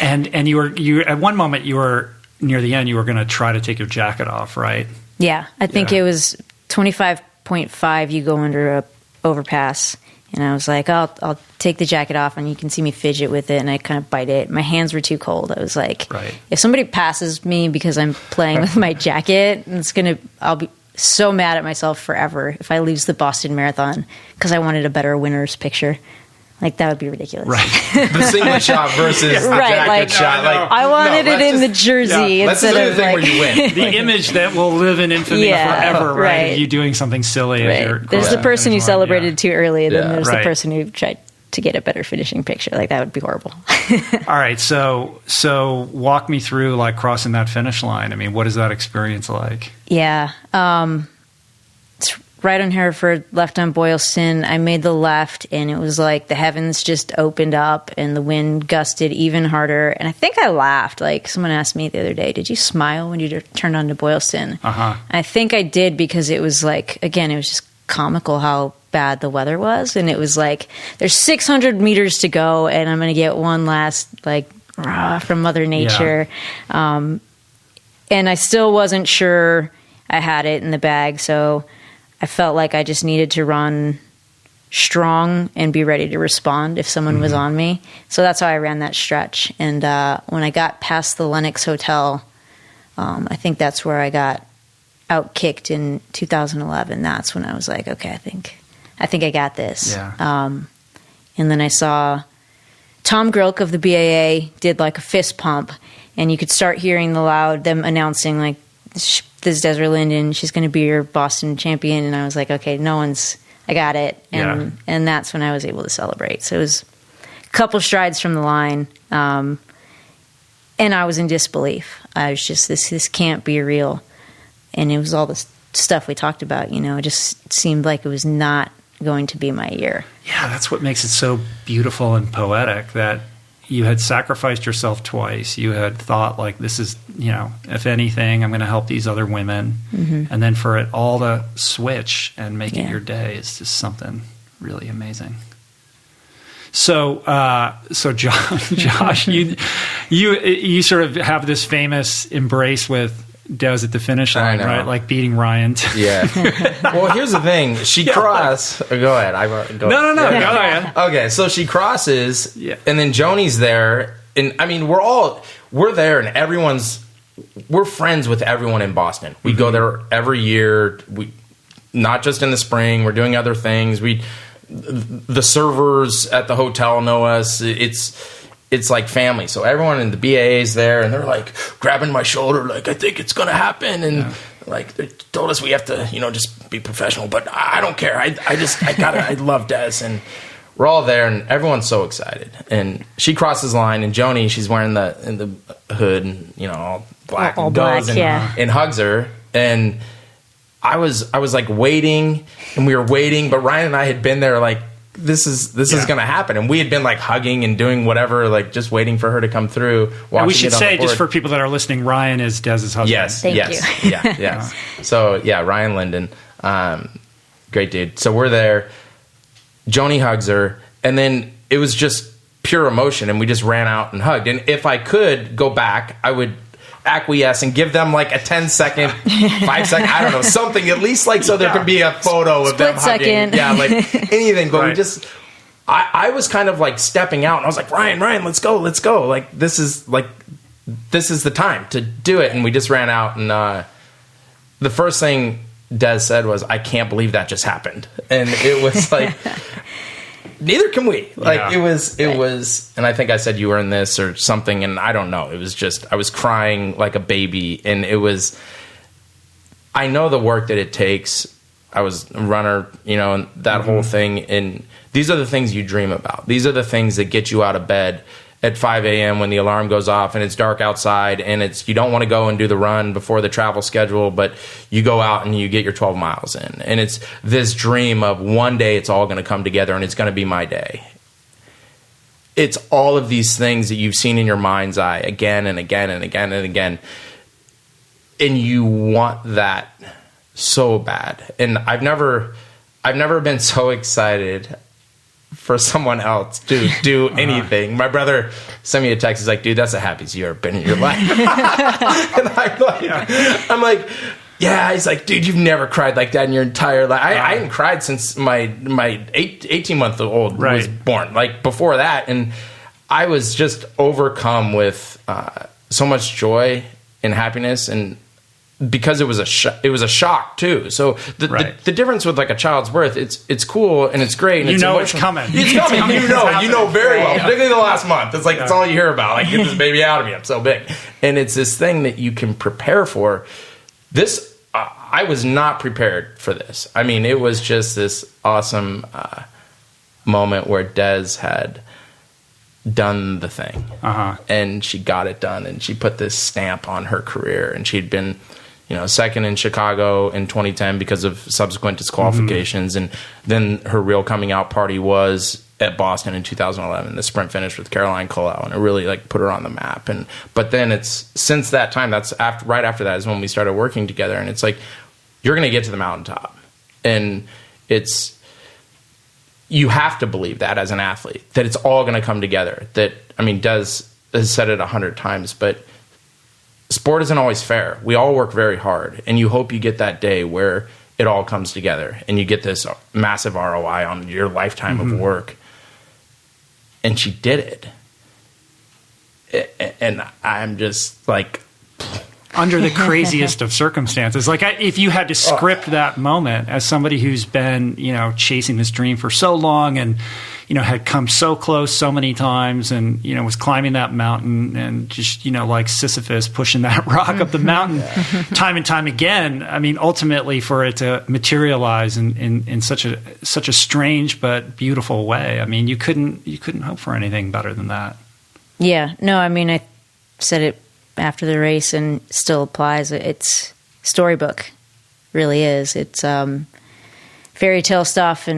and you at one moment, you were near the end, you were going to try to take your jacket off, right? Yeah. I think it was 25.5. You go under a overpass, and I was like, I'll take the jacket off, and you can see me fidget with it, and I kind of bite it. My hands were too cold. I was like, if somebody passes me because I'm playing with my jacket, I'll be so mad at myself forever if I lose the Boston Marathon because I wanted a better winner's picture. Like, that would be ridiculous. Right. The singlet shot versus the jacket shot. Like, I wanted it in the jersey instead of thing where you win. The image that will live in infamy forever, right? You doing something silly. There's the person who celebrated too early, and then there's the person who tried to get a better finishing picture. Like, that would be horrible. All right, so walk me through, like, crossing that finish line. I mean, what is that experience like? Yeah. It's right on Hereford, left on Boylston. I made the left, and it was like the heavens just opened up and the wind gusted even harder. And I think I laughed. Like, someone asked me the other day, did you smile when you turned onto Boylston? I think I did, because it was like, again, it was just comical how bad the weather was. And it was like, there's 600 meters to go, and I'm going to get one last, like, rah from Mother Nature. And I still wasn't sure I had it in the bag, so I felt like I just needed to run strong and be ready to respond if someone was on me. So that's how I ran that stretch. And when I got past the Lenox Hotel, I think that's where I got outkicked in 2011. That's when I was like, okay, I think I got this. And then I saw Tom Grilk of the BAA did like a fist pump, and you could start hearing them announcing, like, this is Desiree Linden, she's going to be your Boston champion. And I was like, okay, I got it. And that's when I was able to celebrate. So it was a couple strides from the line. and I was in disbelief. I was just, this can't be real. And it was all this stuff we talked about, it just seemed like it was not going to be my year. Yeah, that's what makes it so beautiful and poetic, that you had sacrificed yourself twice. You had thought, like, this is, if anything, I'm going to help these other women. Mm-hmm. And then for it all to switch and make it your day is just something really amazing. So Josh, you sort of have this famous embrace with Des at the finish line, right? Like beating Ryan. Yeah. Well, here's the thing. She crossed. Go ahead. No. Go ahead. Okay, so she crosses, and then Joni's there, and I mean, we're there, and we're friends with everyone in Boston. We go there every year. We not just in the spring. We're doing other things. The servers at the hotel know us. It's like family. So everyone in the BAA is there, and they're like grabbing my shoulder, like, I think it's going to happen. And like, they told us we have to, just be professional, but I don't care. I love Des. And we're all there, and everyone's so excited. And she crosses the line, and Joni, she's wearing the hood and, all black, all and black, goes and hugs her. And I was like waiting, and we were waiting, but Ryan and I had been there like, this is going to happen, and we had been like hugging and doing whatever, like just waiting for her to come through. And we should say, just for people that are listening, Ryan is Des's husband. Yes, Thank you. Yes. So Ryan Linden, great dude. So we're there. Joni hugs her, and then it was just pure emotion, and we just ran out and hugged. And if I could go back, I would acquiesce and give them like a 10-second, 5-second, I don't know, something at least, like, so there could be a photo of them hugging. Second. Yeah, like anything. But we just, I was kind of like stepping out, and I was like, Ryan, let's go. Like, this is the time to do it. And we just ran out, and the first thing Des said was, I can't believe that just happened. And it was like, neither can we. Like, it was, and I think I said you were in this or something, and I don't know. It was just, I was crying like a baby, and it was, I know the work that it takes. I was a runner, and that whole thing, and these are the things you dream about. These are the things that get you out of bed at 5 a.m. when the alarm goes off and it's dark outside, and you don't want to go and do the run before the travel schedule, but you go out and you get your 12 miles in. And it's this dream of one day it's all going to come together and it's going to be my day. It's all of these things that you've seen in your mind's eye again and again and again and again. And you want that so bad. And I've never been so excited for someone else to do anything. My brother sent me a text. He's like, dude, that's the happiest you've ever been in your life. And I'm like, yeah. He's like, dude, you've never cried like that in your entire life. I hadn't cried since my 18-month-old was born. Like, before that. And I was just overcome with so much joy and happiness, and because it was a shock too. So the difference with like a child's birth, it's cool and it's great. And it's coming. It's coming. You know very well. Particularly the last month. It's like it's all you hear about. Like, get this baby out of me. I'm so big. And it's this thing that you can prepare for. This I was not prepared for this. I mean, it was just this awesome moment where Des had done the thing, and she got it done, and she put this stamp on her career, and she'd been, second in Chicago in 2010 because of subsequent disqualifications. And then her real coming out party was at Boston in 2011, the sprint finish with Caroline Colau, and it really like put her on the map. But then it's since that time, that's right after that is when we started working together. And it's like, you're going to get to the mountaintop, and you have to believe that as an athlete, that it's all going to come together. That, I mean, Des has said it 100 times, but sport isn't always fair. We all work very hard, and you hope you get that day where it all comes together and you get this massive ROI on your lifetime of work. And she did it. And I'm just like, under the craziest of circumstances. Like, if you had to script that moment as somebody who's been, chasing this dream for so long and, had come so close so many times and, was climbing that mountain and just, like Sisyphus pushing that rock up the mountain time and time again. I mean, ultimately for it to materialize in such a strange but beautiful way. I mean, you couldn't hope for anything better than that. Yeah. No, I mean, said it after the race and still applies. It's storybook, really is. It's fairy tale stuff,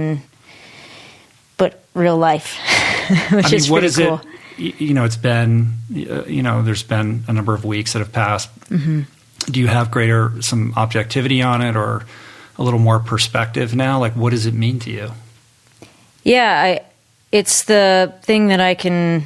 but real life, which is pretty cool. It's been, there's been a number of weeks that have passed. Mm-hmm. Do you have some objectivity on it, or a little more perspective now? Like, what does it mean to you? Yeah, it's the thing that I can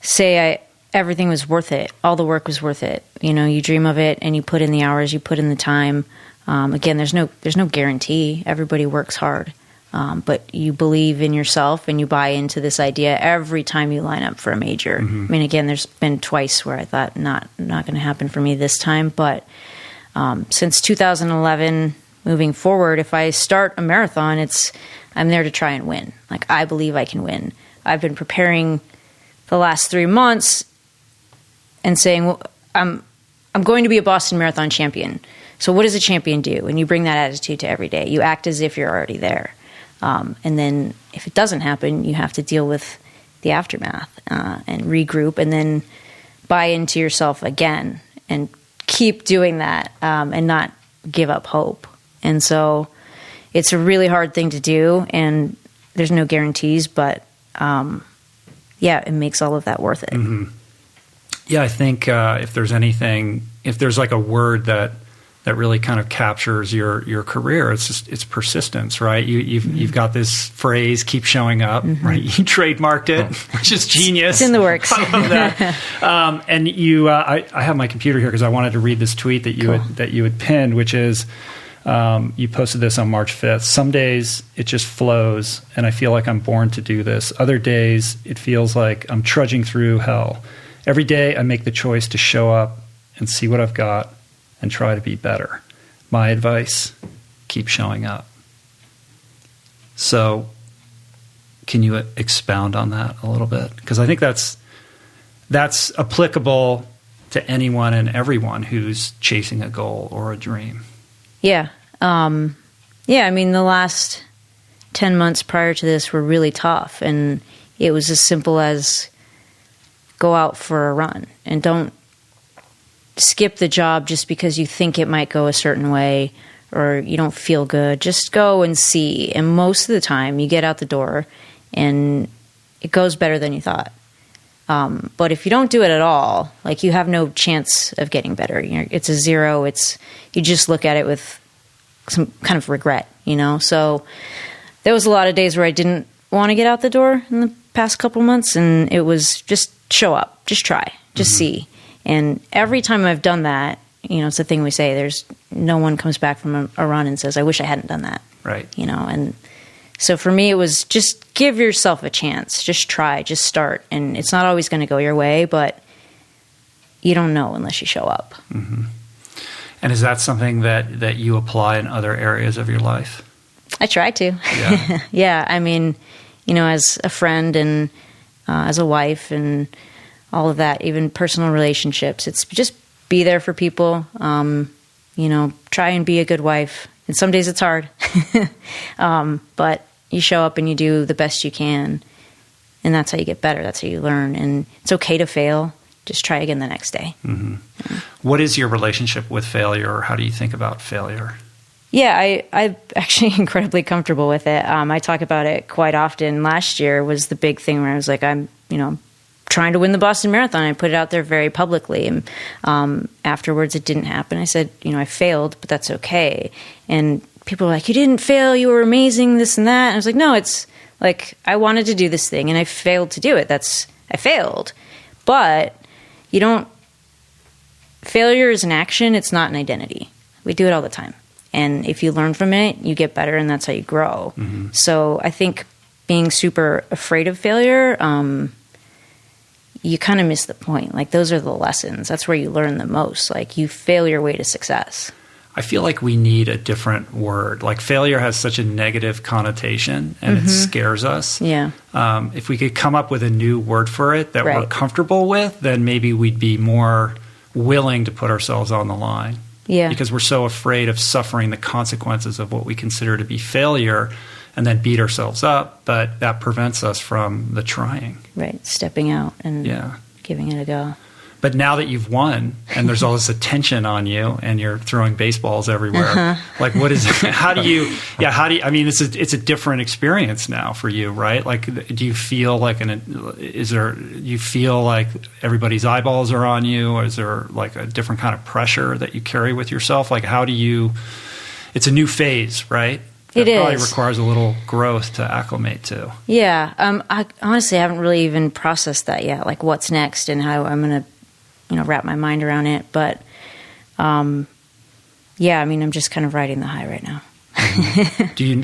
say everything was worth it. All the work was worth it. You dream of it and you put in the hours, you put in the time. Again, there's no guarantee. Everybody works hard. But you believe in yourself and you buy into this idea every time you line up for a major. Mm-hmm. I mean, again, there's been twice where I thought not going to happen for me this time. But since 2011, moving forward, if I start a marathon, I'm there to try and win. Like, I believe I can win. I've been preparing the last 3 months and saying, well, I'm going to be a Boston Marathon champion. So what does a champion do? And you bring that attitude to every day. You act as if you're already there. And then if it doesn't happen, you have to deal with the aftermath and regroup, and then buy into yourself again and keep doing that and not give up hope. And so it's a really hard thing to do, and there's no guarantees, but it makes all of that worth it. Mm-hmm. Yeah, I think if there's like a word that really kind of captures your career, it's persistence, right? You've got this phrase, keep showing up, mm-hmm. right? You trademarked it, which is genius. It's in the works. I love that. And I have my computer here because I wanted to read this tweet that you had pinned, which is, you posted this on March 5th. Some days it just flows and I feel like I'm born to do this. Other days it feels like I'm trudging through hell. Every day I make the choice to show up and see what I've got and try to be better. My advice, keep showing up. So can you expound on that a little bit? Because I think that's applicable to anyone and everyone who's chasing a goal or a dream. Yeah. I mean, the last 10 months prior to this were really tough, and it was as simple as go out for a run and don't skip the job just because you think it might go a certain way or you don't feel good. Just go and see. And most of the time you get out the door and it goes better than you thought. But if you don't do it at all, like, you have no chance of getting better. It's a zero. You just look at it with some kind of regret, So there was a lot of days where I didn't want to get out the door in the past couple months, and it was just show up, just try, just mm-hmm. see. And every time I've done that, it's the thing we say, there's no one comes back from a run and says, I wish I hadn't done that. Right. And so for me, it was just give yourself a chance, just try, just start. And it's not always going to go your way, but you don't know unless you show up. Mm-hmm. And is that something that you apply in other areas of your life? I try to. Yeah. Yeah. I mean, as a friend and as a wife and all of that, even personal relationships, it's just be there for people, try and be a good wife. And some days it's hard, but you show up and you do the best you can, and that's how you get better. That's how you learn. And it's okay to fail. Just try again the next day. Mm-hmm. Yeah. What is your relationship with failure, or how do you think about failure? Yeah, I'm actually incredibly comfortable with it. I talk about it quite often. Last year was the big thing where I was like, I'm trying to win the Boston Marathon. I put it out there very publicly. And afterwards, it didn't happen. I said, I failed, but that's okay. And people were like, you didn't fail. You were amazing, this and that. And I was like, no, it's like I wanted to do this thing, and I failed to do it. I failed. But failure is an action. It's not an identity. We do it all the time. And if you learn from it, you get better, and that's how you grow. Mm-hmm. So I think being super afraid of failure, you kind of miss the point. Like, those are the lessons. That's where you learn the most. Like, you fail your way to success. I feel like we need a different word. Like, failure has such a negative connotation, and mm-hmm. it scares us. Yeah. If we could come up with a new word for it that we're comfortable with, then maybe we'd be more willing to put ourselves on the line. Yeah. Because we're so afraid of suffering the consequences of what we consider to be failure, and then beat ourselves up, but that prevents us from the trying. Right, stepping out and giving it a go. But now that you've won and there's all this attention on you and you're throwing baseballs everywhere, like I mean, it's a different experience now for you, right? Like, do you feel like you feel like everybody's eyeballs are on you, or is there like a different kind of pressure that you carry with yourself? Like, it's a new phase, right? It probably requires a little growth to acclimate to. Yeah. I honestly haven't really even processed that yet, like what's next and how I'm going to, wrap my mind around it. But, yeah, I mean, I'm just kind of riding the high right now.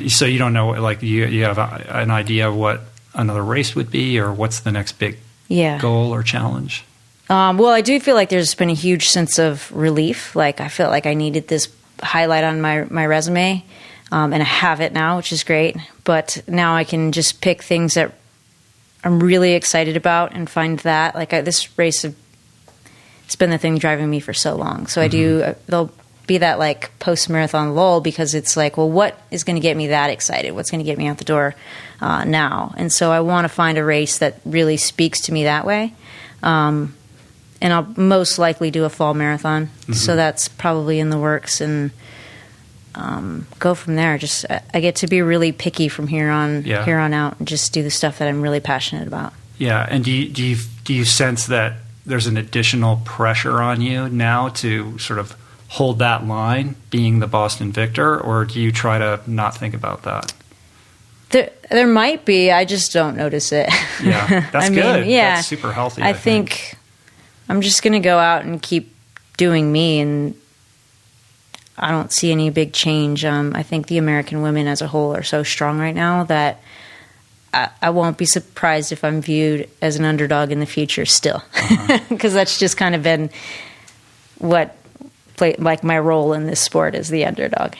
So you don't know, like you have an idea of what another race would be, or what's the next big goal or challenge? Well, I do feel like there's been a huge sense of relief. Like I felt like I needed this highlight on my resume. And I have it now, which is great. But now I can just pick things that I'm really excited about and find that. Like this race, it's been the thing driving me for so long. So there'll be that like post-marathon lull, because it's like, well, what is going to get me that excited? What's going to get me out the door now? And so I want to find a race that really speaks to me that way. And I'll most likely do a fall marathon. So that's probably in the works, and go from there. Just I get to be really picky from here on out, and just do the stuff that I'm really passionate about. Yeah, and do you sense that there's an additional pressure on you now to sort of hold that line, being the Boston victor, or do you try to not think about that? There might be. I just don't notice it. Yeah, that's good. Yeah, that's super healthy. I think I'm just going to go out and keep doing me, and I don't see any big change. I think the American women as a whole are so strong right now that I won't be surprised if I'm viewed as an underdog in the future still. Because that's just kind of been like my role in this sport as the underdog.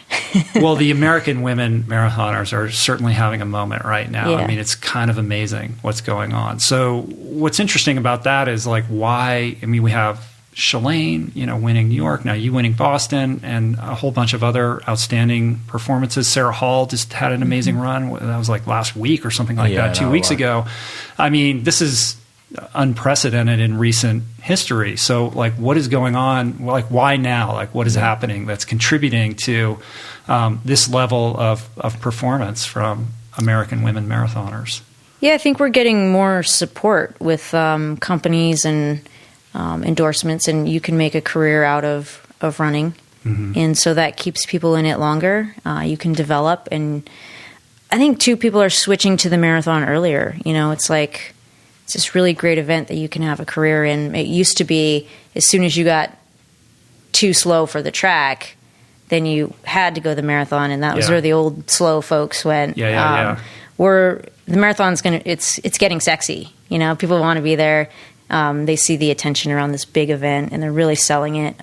Well, the American women marathoners are certainly having a moment right now. I mean, it's kind of amazing what's going on. So what's interesting about that is like why, I mean, we have Shalane, winning New York, now you winning Boston, and a whole bunch of other outstanding performances. Sarah Hall just had an amazing run. That was like last week or something like that, 2 weeks ago. I mean, this is unprecedented in recent history. So, like, what is going on? Like, why now? Like, what is happening that's contributing to this level of performance from American women marathoners? Yeah, I think we're getting more support with companies and endorsements, and you can make a career out of running. And so that keeps people in it longer. You can develop, and I think too, people are switching to the marathon earlier. It's like, it's this really great event that you can have a career in. It used to be as soon as you got too slow for the track, then you had to go the marathon, and that was where the old slow folks went. Where the marathon's it's getting sexy. People want to be there. They see the attention around this big event, and they're really selling it.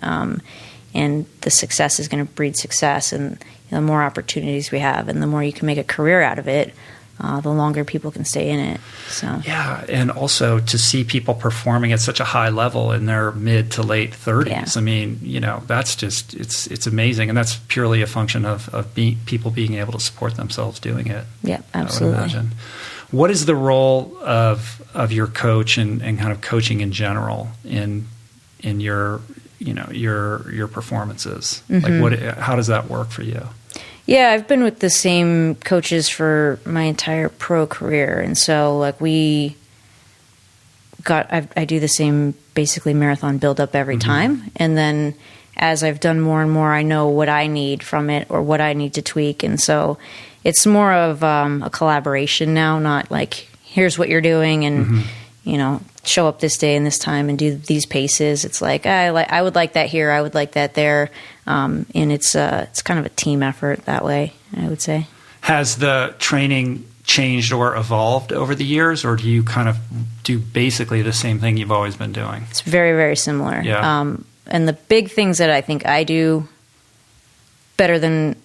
And the success is going to breed success, and the more opportunities we have, and the more you can make a career out of it, the longer people can stay in it. So yeah, and also to see people performing at such a high level in their mid to late 30s. Yeah. I mean, that's just it's amazing, and that's purely a function of people being able to support themselves doing it. Yeah, absolutely. I would imagine. What is the role of your coach and kind of coaching in general in your your performances? Like how does that work for you? Yeah, I've been with the same coaches for my entire pro career, and so like I do the same basically marathon build up every time, and then as I've done more and more, I know what I need from it or what I need to tweak, and so it's more of a collaboration now, not like here's what you're doing and show up this day and this time and do these paces. It's like I would like that here, I would like that there, and it's kind of a team effort that way, I would say. Has the training changed or evolved over the years, or do you kind of do basically the same thing you've always been doing? It's very, very similar. Yeah. And the big things that I think I do better than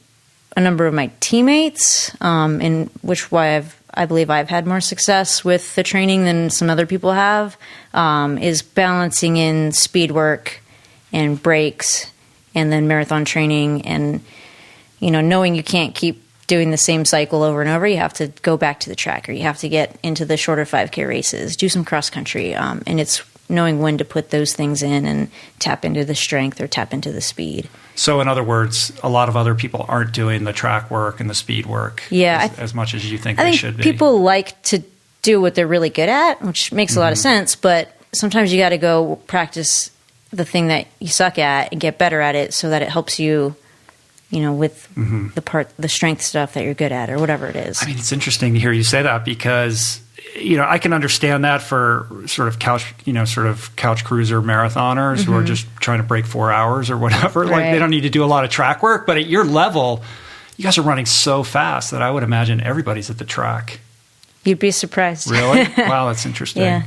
a number of my teammates, in which why I believe I've had more success with the training than some other people have, is balancing in speed work and breaks and then marathon training, and knowing you can't keep doing the same cycle over and over. You have to go back to the track, or you have to get into the shorter 5K races, do some cross country, and it's knowing when to put those things in and tap into the strength or tap into the speed. So in other words, a lot of other people aren't doing the track work and the speed work as much as you think they should be. People like to do what they're really good at, which makes a lot of sense, but sometimes you got to go practice the thing that you suck at and get better at it so that it helps you, with the strength stuff that you're good at or whatever it is. I mean, it's interesting to hear you say that because, I can understand that for sort of couch cruiser marathoners who are just trying to break 4 hours or whatever. Right. Like they don't need to do a lot of track work, but at your level, you guys are running so fast that I would imagine everybody's at the track. You'd be surprised. Really? Wow, that's interesting. Yeah.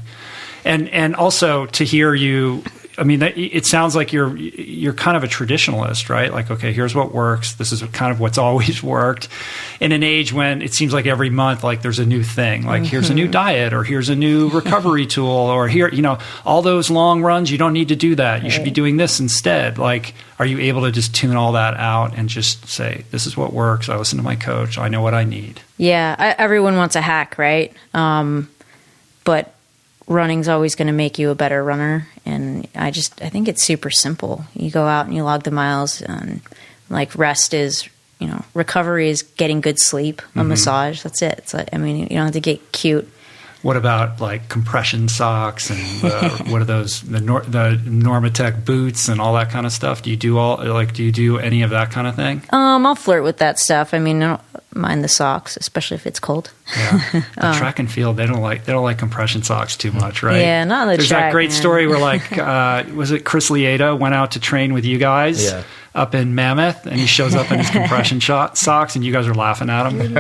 And also to hear you, I mean, it sounds like you're kind of a traditionalist, right? Like, okay, here's what works. This is kind of what's always worked. In an age when it seems like every month, like there's a new thing, like here's a new diet, or here's a new recovery tool, or here, all those long runs, you don't need to do that. You should be doing this instead. Like, are you able to just tune all that out and just say, this is what works. I listen to my coach. I know what I need. Yeah. Everyone wants a hack, right? But running's always going to make you a better runner, and I think it's super simple. You go out and you log the miles, and like rest is, recovery is getting good sleep, a massage. That's it. It's like, you don't have to get cute. What about like compression socks and what are those, the Normatec boots and all that kind of stuff? Do you do any of that kind of thing? I'll flirt with that stuff. I don't mind the socks, especially if it's cold. Yeah. The track and field, they don't like compression socks too much, right? Yeah, not on the There's track. There's that great story where was it Chris Lieta went out to train with you guys up in Mammoth, and he shows up in his compression socks, and you guys are laughing at him.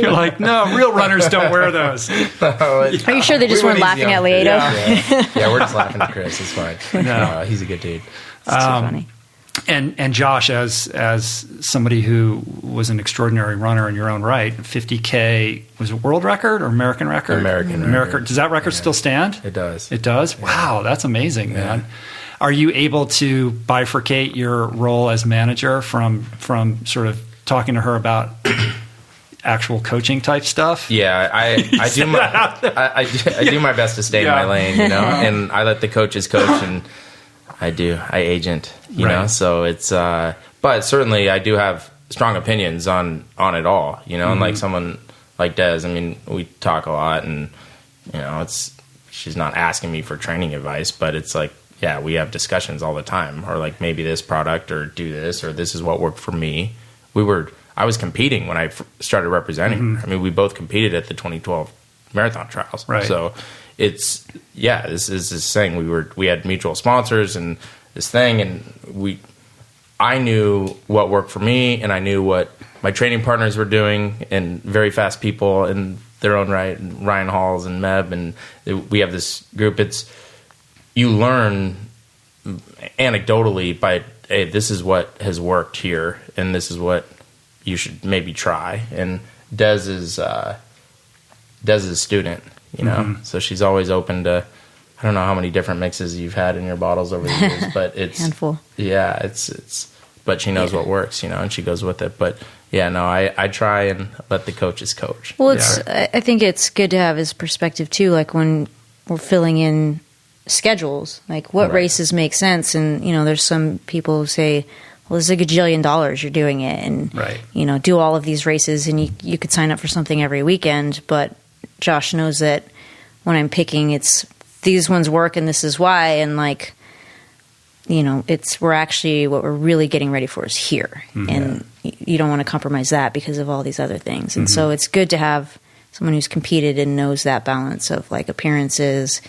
You're like, no, real runners don't wear those. Are you sure they just weren't laughing at Lieta? Yeah, we're just laughing at Chris. It's fine. No, he's a good dude. It's too funny. And Josh, as somebody who was an extraordinary runner in your own right, 50K was a world record or American record? American record. Does that record still stand? It does. It does? Wow, that's amazing, man. Are you able to bifurcate your role as manager from sort of talking to her about actual coaching type stuff? Yeah, I do my best to stay in my lane, and I let the coaches coach, and I agent, you know, so it's, but certainly I do have strong opinions on it all, and like someone like Des, we talk a lot, and, she's not asking me for training advice, but it's like, yeah, we have discussions all the time, or like maybe this product, or do this, or this is what worked for me. I was competing when I started representing. We both competed at the 2012 marathon trials. Right. So it's, this is this thing. We had mutual sponsors and this thing, and I knew what worked for me, and I knew what my training partners were doing, and very fast people in their own right, Ryan Halls and Meb, and we have this group. You learn anecdotally by, hey, this is what has worked here, and this is what you should maybe try. And Des is a student, so she's always open to, I don't know how many different mixes you've had in your bottles over the years, but it's handful. Yeah, it's but she knows what works, and she goes with it. But yeah, no, I try and let the coaches coach. Well, I think it's good to have his perspective too, like when we're filling in schedules, like what races make sense. And there's some people who say, well, this is $1 gajillion you're doing it, and do all of these races, and you could sign up for something every weekend. But Josh knows that when I'm picking, it's these ones work and this is why, and like, we're actually, what we're really getting ready for is here, and you don't want to compromise that because of all these other things. And so it's good to have someone who's competed and knows that balance of like appearances,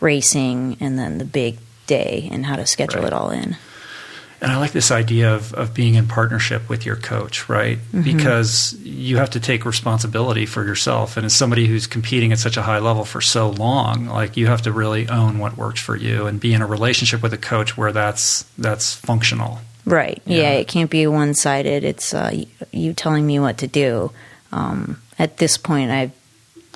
racing, and then the big day, and how to schedule it all in. And I like this idea of being in partnership with your coach, right? Because you have to take responsibility for yourself. And as somebody who's competing at such a high level for so long, like you have to really own what works for you and be in a relationship with a coach where that's functional. Right. Yeah, it can't be one-sided. It's you telling me what to do. At this point, I've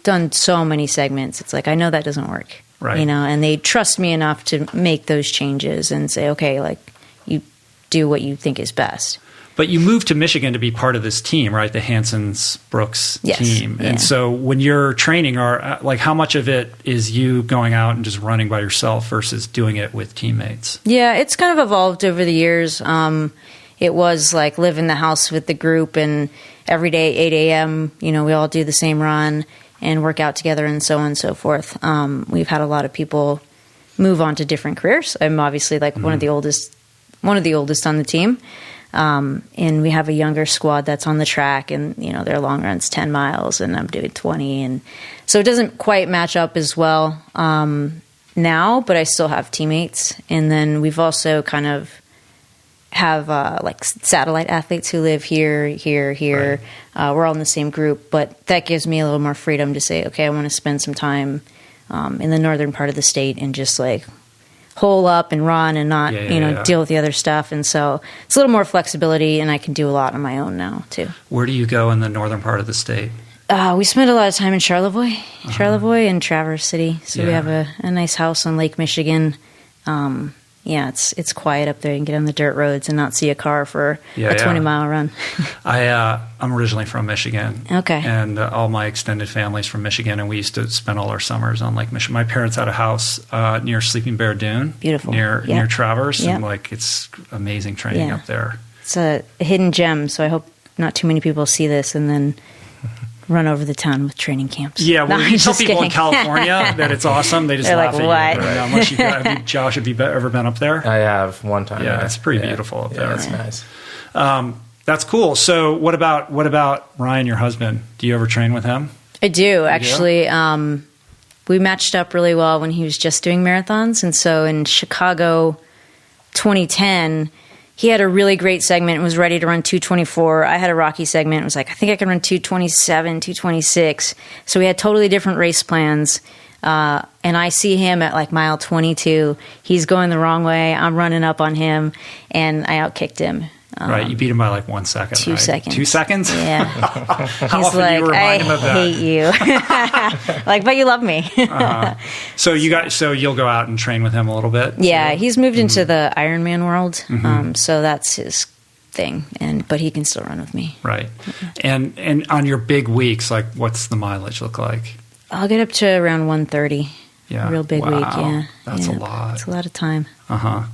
done so many segments. It's like, I know that doesn't work. Right. And they trust me enough to make those changes and say, okay, like, you do what you think is best. But you moved to Michigan to be part of this team, right? The Hansons-Brooks team. Yeah. And so when you're training, how much of it is you going out and just running by yourself versus doing it with teammates? Yeah, it's kind of evolved over the years. It was like live in the house with the group, and every day, 8 a.m., we all do the same run and work out together and so on and so forth. We've had a lot of people move on to different careers. I'm obviously like one of the oldest on the team. And we have a younger squad that's on the track, and their long run's 10 miles and I'm doing 20. And so it doesn't quite match up as well now, but I still have teammates. And then we've also kind of have like satellite athletes who live here. Right. We're all in the same group, but that gives me a little more freedom to say, okay, I want to spend some time in the northern part of the state and just like hole up and run and not, deal with the other stuff. And so it's a little more flexibility, and I can do a lot on my own now too. Where do you go in the northern part of the state? We spend a lot of time in Charlevoix and Traverse City. So we have a nice house on Lake Michigan. It's quiet up there. You can get on the dirt roads and not see a car for a 20-mile run. I'm originally from Michigan. Okay. And all my extended family's from Michigan, and we used to spend all our summers on Lake Michigan. My parents had a house near Sleeping Bear Dune. Beautiful. Near Traverse, and it's amazing training up there. It's a hidden gem, so I hope not too many people see this and then run over the town with training camps. Yeah, well, you tell people in California that it's awesome, they just laugh like, at you. Unless you go, Josh, have you ever been up there? I have one time. Yeah, it's pretty beautiful up there. Yeah, it's nice. That's cool. So what about Ryan, your husband? Do you ever train with him? I do, actually. We matched up really well when he was just doing marathons. And so in Chicago 2010, he had a really great segment and was ready to run 224. I had a rocky segment. It was like, I think I can run 227, 226. So we had totally different race plans. And I see him at like mile 22. He's going the wrong way. I'm running up on him, and I outkicked him. Right, you beat him by like 1 second. 2 seconds. 2 seconds? Yeah. How He's often like, do you remind him of that? I hate you. Like, but you love me. So you'll go out and train with him a little bit? Yeah, he's moved into the Ironman world, so that's his thing. But he can still run with me. Right. And on your big weeks, like, what's the mileage look like? I'll get up to around 130. Yeah. Real big week, yeah. That's a lot. It's a lot of time. Uh-huh.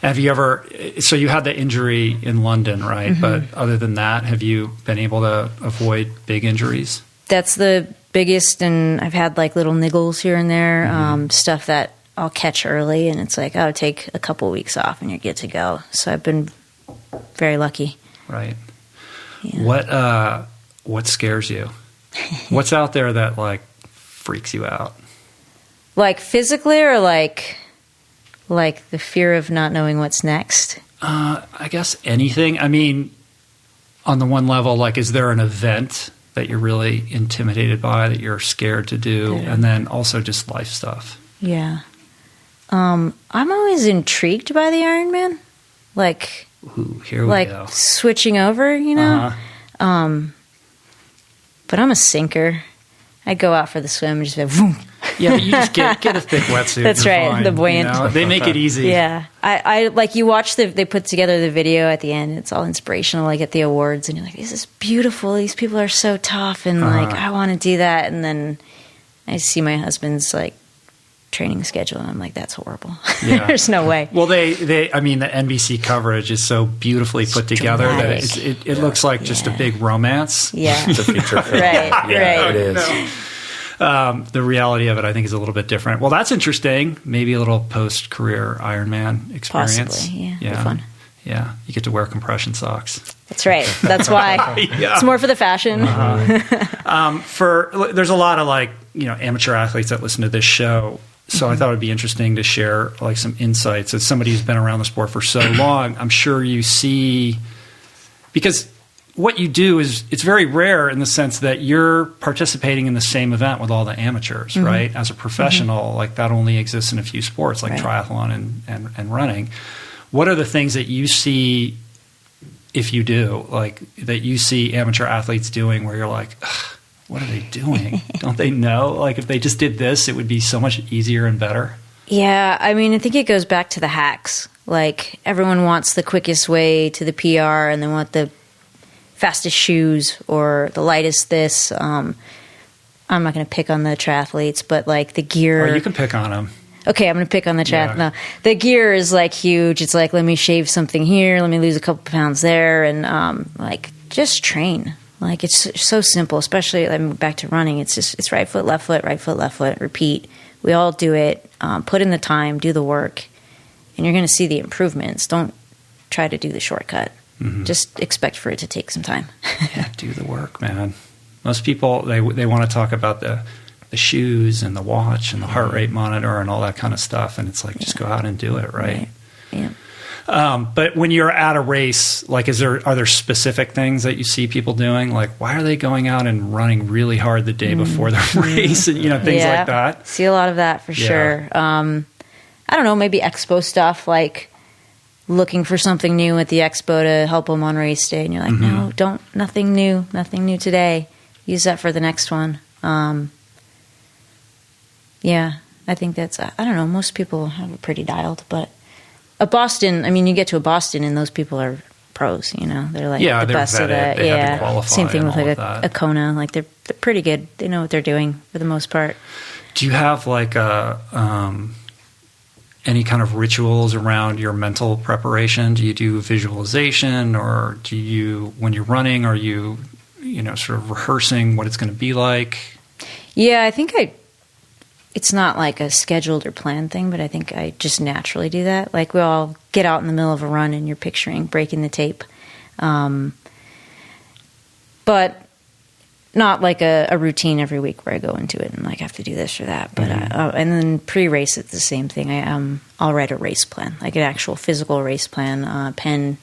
Have you ever, so you had the injury in London, right? But other than that, have you been able to avoid big injuries? That's the biggest, and I've had like little niggles here and there, stuff that I'll catch early, and it's like, oh, take a couple weeks off and you're good to go. So I've been very lucky. Right. Yeah. What scares you? What's out there that like freaks you out? Like physically, or like the fear of not knowing what's next? I guess anything. I mean, on the one level, like, is there an event that you're really intimidated by, that you're scared to do? Yeah. And then also just life stuff. Yeah. I'm always intrigued by the Ironman. Like, here we go. Switching over, But I'm a sinker. I go out for the swim and just be boom. Yeah, but you just get a thick wetsuit. That's right, fine, the buoyant. They make it easy. Yeah, I like, you watch they put together the video at the end. It's all inspirational. Like at the awards, and you're like, this is beautiful. These people are so tough, and like, I want to do that. And then I see my husband's like training schedule, and I'm like, that's horrible. Yeah. There's no way. Well, I mean, the NBC coverage is so beautifully put together that it looks like just a big romance. Yeah, it's a feature film. Right. It is. No. The reality of it, I think, is a little bit different. Well, that's interesting. Maybe a little post-career Ironman experience. Possibly, yeah. Fun. Yeah, you get to wear compression socks. That's right. That's why. It's more for the fashion. There's a lot of amateur athletes that listen to this show, so I thought it would be interesting to share like some insights. As somebody who's been around the sport for so long, I'm sure you see, because what you do is, it's very rare in the sense that you're participating in the same event with all the amateurs, right? As a professional, like that only exists in a few sports, like triathlon and running. What are the things that you see, if you do, like that you see amateur athletes doing where you're like, what are they doing? Don't they know? Like if they just did this, it would be so much easier and better. Yeah, I mean, I think it goes back to the hacks. Like, everyone wants the quickest way to the PR, and they want the fastest shoes or the lightest this. I'm not going to pick on the triathletes, but like the gear. Or you can pick on them. Okay, I'm going to pick on the triathlete. Yeah. No, the gear is like huge. It's like, let me shave something here, let me lose a couple pounds there, and like, just train. Like, it's so simple, especially back to running. It's right foot, left foot, repeat. We all do it. Put in the time, do the work, and you're going to see the improvements. Don't try to do the shortcut. Mm-hmm. Just expect for it to take some time. Yeah, do the work, man. Most people, they want to talk about the shoes and the watch and the heart rate monitor and all that kind of stuff, and it's like, just go out and do it, right? Yeah. But when you're at a race, like, are there specific things that you see people doing? Like, why are they going out and running really hard the day before the race, and things like that? See a lot of that for sure. I don't know, maybe expo stuff, like looking for something new at the expo to help them on race day, and you're like, no, nothing new today. Use that for the next one. Yeah, I think that's, I don't know, most people have it pretty dialed, but a Boston, you get to a Boston and those people are pros, they're like the best of that. Yeah, same thing with like a Kona, like they're pretty good. They know what they're doing for the most part. Do you have like any kind of rituals around your mental preparation? Do you do visualization, or do you, when you're running, are you, sort of rehearsing what it's going to be like? Yeah, I think it's not like a scheduled or planned thing, but I think I just naturally do that. Like, we all get out in the middle of a run and you're picturing breaking the tape. But not like a routine every week where I go into it and like have to do this or that. But and then pre-race, it's the same thing. I'll write a race plan, like an actual physical race plan, pen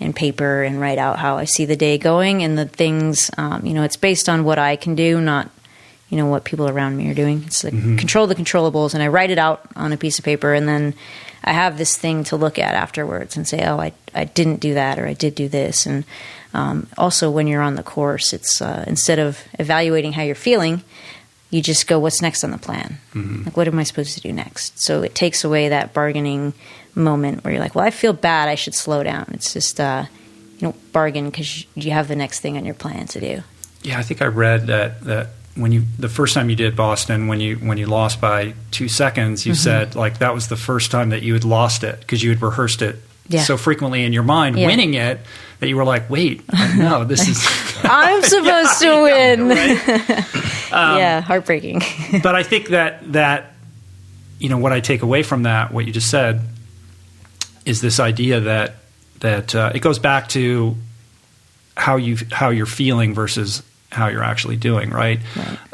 and paper, and write out how I see the day going and the things. It's based on what I can do, not what people around me are doing. It's like control the controllables, and I write it out on a piece of paper, and then I have this thing to look at afterwards and say, oh, I didn't do that, or I did do this. And also, when you're on the course, it's instead of evaluating how you're feeling, you just go, what's next on the plan? Like, what am I supposed to do next? So it takes away that bargaining moment where you're like, well, I feel bad, I should slow down. It's just, bargain because you have the next thing on your plan to do. Yeah, I think I read that when the first time you did Boston, when you lost by 2 seconds, you said like that was the first time that you had lost it because you had rehearsed it so frequently in your mind, winning it, that you were like, wait, no, this is I'm supposed to win. Right? Heartbreaking. But I think that what I take away from that, what you just said, is this idea that it goes back to how you're feeling versus how you're actually doing, right?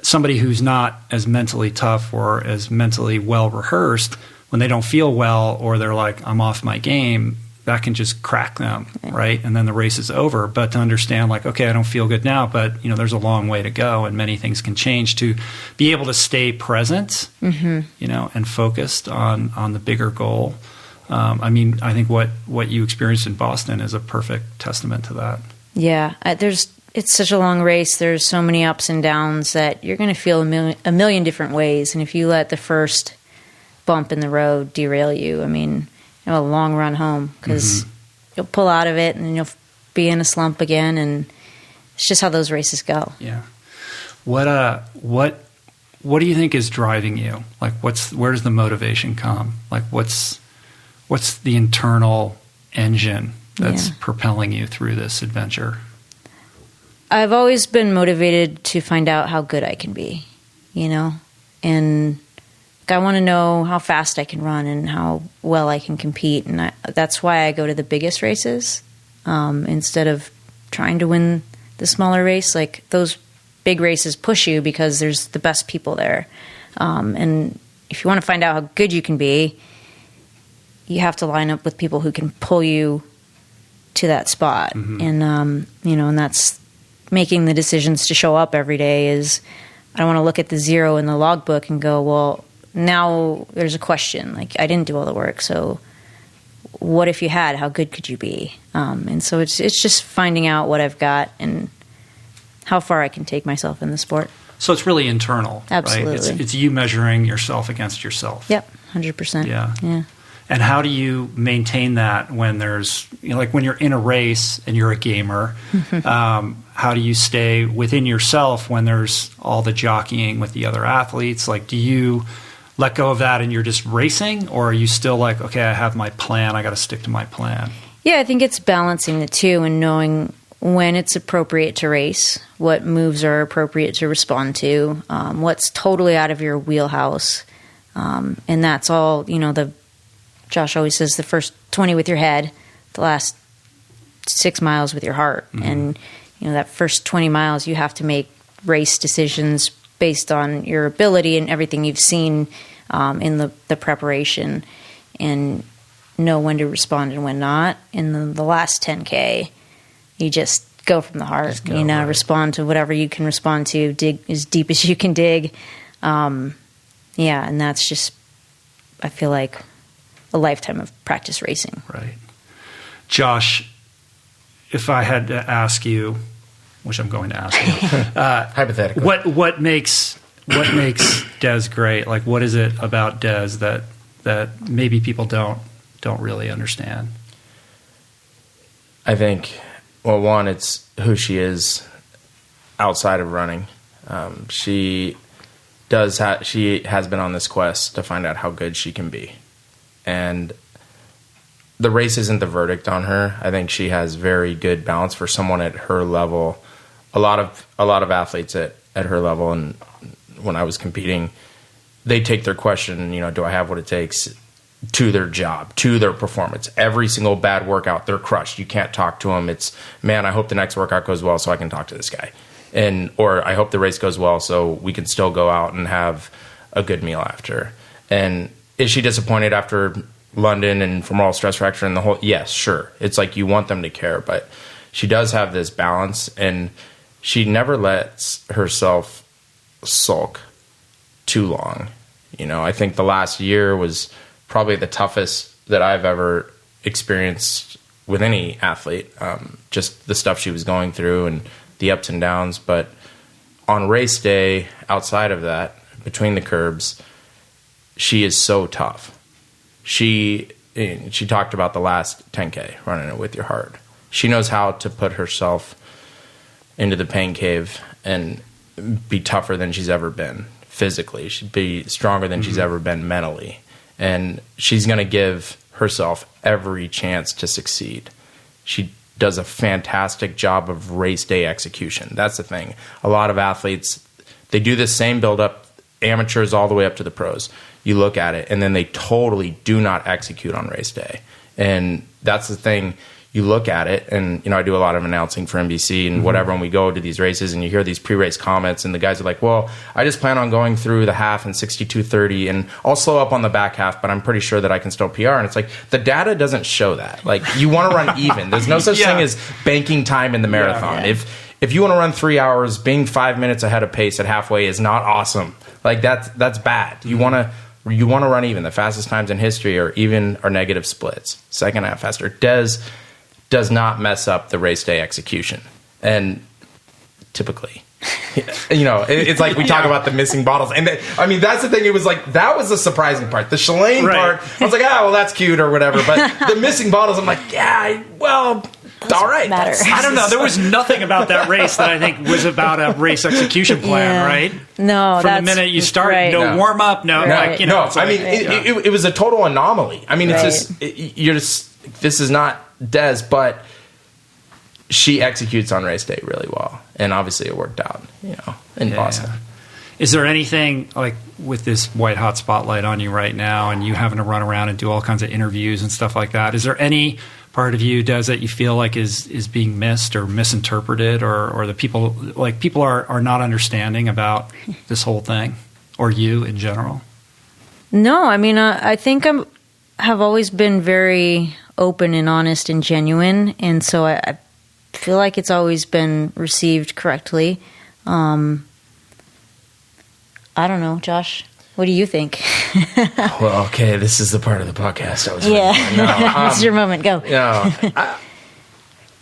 Somebody who's not as mentally tough or as mentally well rehearsed, when they don't feel well or they're like, I'm off my game, that can just crack them, right? And then the race is over. But to understand, like, okay, I don't feel good now, but there's a long way to go, and many things can change. To be able to stay present, and focused on the bigger goal. I think what you experienced in Boston is a perfect testament to that. Yeah, it's such a long race. There's so many ups and downs that you're going to feel a million different ways. And if you let the first bump in the road derail you, you have a long run home because you'll pull out of it and then you'll be in a slump again. And it's just how those races go. Yeah. What do you think is driving you? Like, where does the motivation come? Like, what's the internal engine that's propelling you through this adventure? I've always been motivated to find out how good I can be, and I want to know how fast I can run and how well I can compete. And that's why I go to the biggest races instead of trying to win the smaller race. Like, those big races push you because there's the best people there. And if you want to find out how good you can be, you have to line up with people who can pull you to that spot. And, and that's making the decisions to show up every day. Is I don't want to look at the 0 in the logbook and go, well, now there's a question. Like, I didn't do all the work, so what if you had? How good could you be? And so it's just finding out what I've got and how far I can take myself in the sport. So it's really internal, absolutely. Right? It's you measuring yourself against yourself. Yep, 100%. Yeah. And how do you maintain that when there's, like when you're in a race and you're a gamer? How do you stay within yourself when there's all the jockeying with the other athletes? Like, do you let go of that and you're just racing, or are you still like, okay, I have my plan, I got to stick to my plan? Yeah, I think it's balancing the two and knowing when it's appropriate to race, what moves are appropriate to respond to, what's totally out of your wheelhouse. And that's all, Josh always says the first 20 with your head, the last 6 miles with your heart. And, that first 20 miles, you have to make race decisions based on your ability and everything you've seen in the preparation, and know when to respond and when not. And then the last 10K, you just go from the heart, right. Respond to whatever you can respond to, dig as deep as you can dig. And that's just, I feel like, a lifetime of practice racing. Right. Josh, if I had to ask you, which I'm going to ask you, hypothetically, what makes Des great? Like, what is it about Des that maybe people don't really understand? I think, well, one, it's who she is outside of running. She has been on this quest to find out how good she can be. And the race isn't the verdict on her. I think she has very good balance for someone at her level. A lot of athletes at her level, and when I was competing, they take their question, do I have what it takes, to their job, to their performance. Every single bad workout, they're crushed. You can't talk to them. It's, man, I hope the next workout goes well so I can talk to this guy. Or I hope the race goes well so we can still go out and have a good meal after. And is she disappointed after London and from all stress fracture and the whole? Yes, sure. It's like you want them to care, but she does have this balance, and she never lets herself sulk too long. I think the last year was probably the toughest that I've ever experienced with any athlete. Just the stuff she was going through and the ups and downs. But on race day, outside of that, between the curbs, she is so tough. She talked about the last 10K, running it with your heart. She knows how to put herself into the pain cave and be tougher than she's ever been physically. She'd be stronger than she's ever been mentally. And she's going to give herself every chance to succeed. She does a fantastic job of race day execution. That's the thing. A lot of athletes, they do the same build-up, amateurs all the way up to the pros. You look at it, and then they totally do not execute on race day. And that's the thing. You look at it, and I do a lot of announcing for NBC and whatever, and we go to these races, and you hear these pre-race comments, and the guys are like, well, I just plan on going through the half in 62:30, and I'll slow up on the back half, but I'm pretty sure that I can still PR. And it's like, the data doesn't show that. Like, you want to run even. There's no such thing as banking time in the marathon. Yeah. If you want to run 3 hours, being 5 minutes ahead of pace at halfway is not awesome. Like, that's bad. You want to run even. The fastest times in history are even or negative splits. Second half faster. Does not mess up the race day execution. And typically, it's like we talk about the missing bottles. And that's the thing. It was like, that was the surprising part. The Shalane part, I was like, well, that's cute or whatever. But the missing bottles, I'm like, all right. I don't know. There was nothing about that race that I think was about a race execution plan, right? No, from the minute you start, no warm up, it was a total anomaly. It's just, this is not Des, but she executes on race day really well, and obviously it worked out, in Boston. Is there anything, like, with this white hot spotlight on you right now, and you having to run around and do all kinds of interviews and stuff like that? Is there any part of you, Des, that you feel like is being missed or misinterpreted, or the people are not understanding about this whole thing, or you in general? No, I think have always been very open and honest and genuine, and so I feel like it's always been received correctly. I don't know, Josh, what do you think? Well, okay, this is the part of the podcast I was this is your moment, go.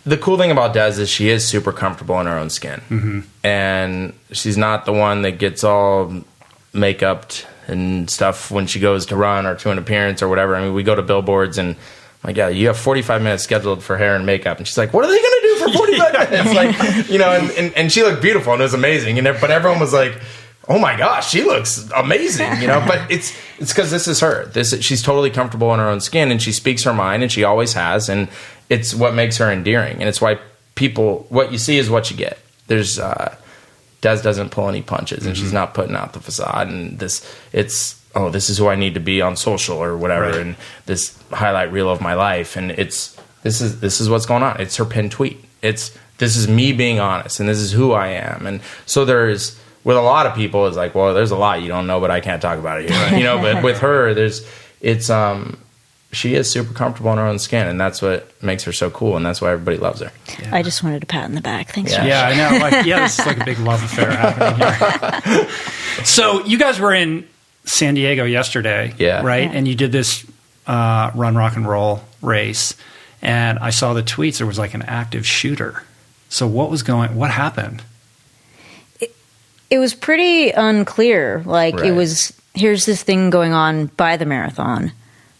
The cool thing about Des is she is super comfortable in her own skin, and she's not the one that gets all make-upped and stuff when she goes to run or to an appearance or whatever. I mean, we go to billboards and I'm like, yeah, you have 45 minutes scheduled for hair and makeup. And she's like, what are they going to do for 45 minutes? Like, you know, and she looked beautiful and it was amazing. But everyone was like, oh my gosh, she looks amazing, you know. But it's because this is her. She's totally comfortable in her own skin, and she speaks her mind, and she always has, and it's what makes her endearing, and it's why what you see is what you get. There's Des doesn't pull any punches, and she's not putting out the facade, and this is who I need to be on social or whatever, right. And this highlight reel of my life, and this is what's going on. It's her pinned tweet. This is me being honest, and this is who I am, and so there's. With a lot of people, it's like, well, there's a lot you don't know, but I can't talk about it here, right? You know. But with her, she is super comfortable in her own skin, and that's what makes her so cool, and that's why everybody loves her. Yeah. I just wanted a pat in the back. Thanks. Yeah, I know. This is like a big love affair happening here. So you guys were in San Diego yesterday, right? Yeah. And you did this Run Rock and Roll race, and I saw the tweets. There was like an active shooter. So what happened? It was pretty unclear. It was, here's this thing going on by the marathon.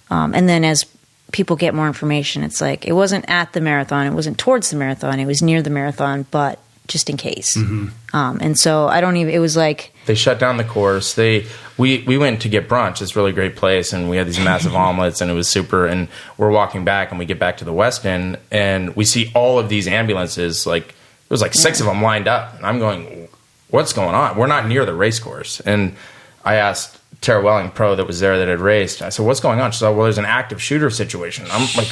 And then as people get more information, it's like, it wasn't at the marathon. It wasn't towards the marathon. It was near the marathon, but just in case. Mm-hmm. And so it was like. They shut down the course. We went to get brunch. It's a really great place. And we had these massive omelets and it was super. And we're walking back and we get back to the West End and we see all of these ambulances. There was 6 of them lined up. And I'm going, what's going on? We're not near the race course. And I asked Tara Welling, pro that was there that had raced. I said, what's going on? She said, well, there's an active shooter situation. I'm like,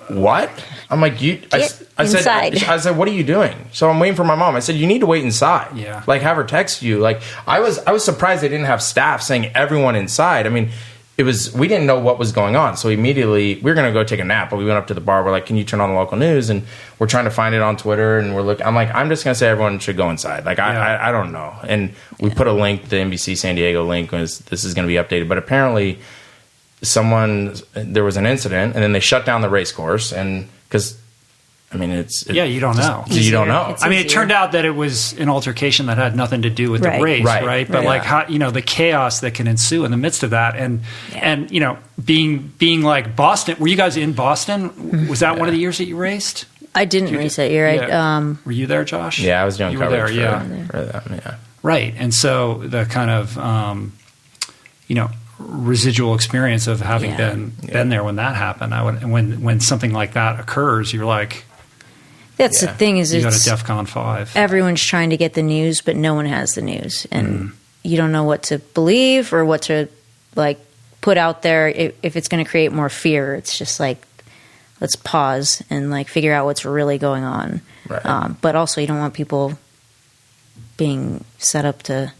what? I'm like, I said, what are you doing? So I'm waiting for my mom. I said, you need to wait inside. Yeah. Have her text you. I was surprised they didn't have staff saying everyone inside. I mean, we didn't know what was going on. So immediately we were going to go take a nap, but we went up to the bar. We're like, can you turn on the local news? And we're trying to find it on Twitter. And I'm like, I'm just going to say everyone should go inside. I don't know. And we put a link, the NBC San Diego link, this is going to be updated. But apparently there was an incident and then they shut down the race course. And because, I mean, you don't know. You don't know. It turned out that it was an altercation that had nothing to do with the race, right? But how, the chaos that can ensue in the midst of that, and being like Boston. Were you guys in Boston? Mm-hmm. Was that one of the years that you raced? I didn't race that year. Yeah. Were you there, Josh? Yeah, I was doing coverage for that. Yeah. Right, and so the kind of residual experience of having been there when that happened. When something like that occurs, you're like. That's the thing is, you got a DEFCON 5. Everyone's trying to get the news, but no one has the news, and you don't know what to believe or what to put out there. If it's going to create more fear, it's just let's pause and figure out what's really going on. Right. But also, you don't want people being set up to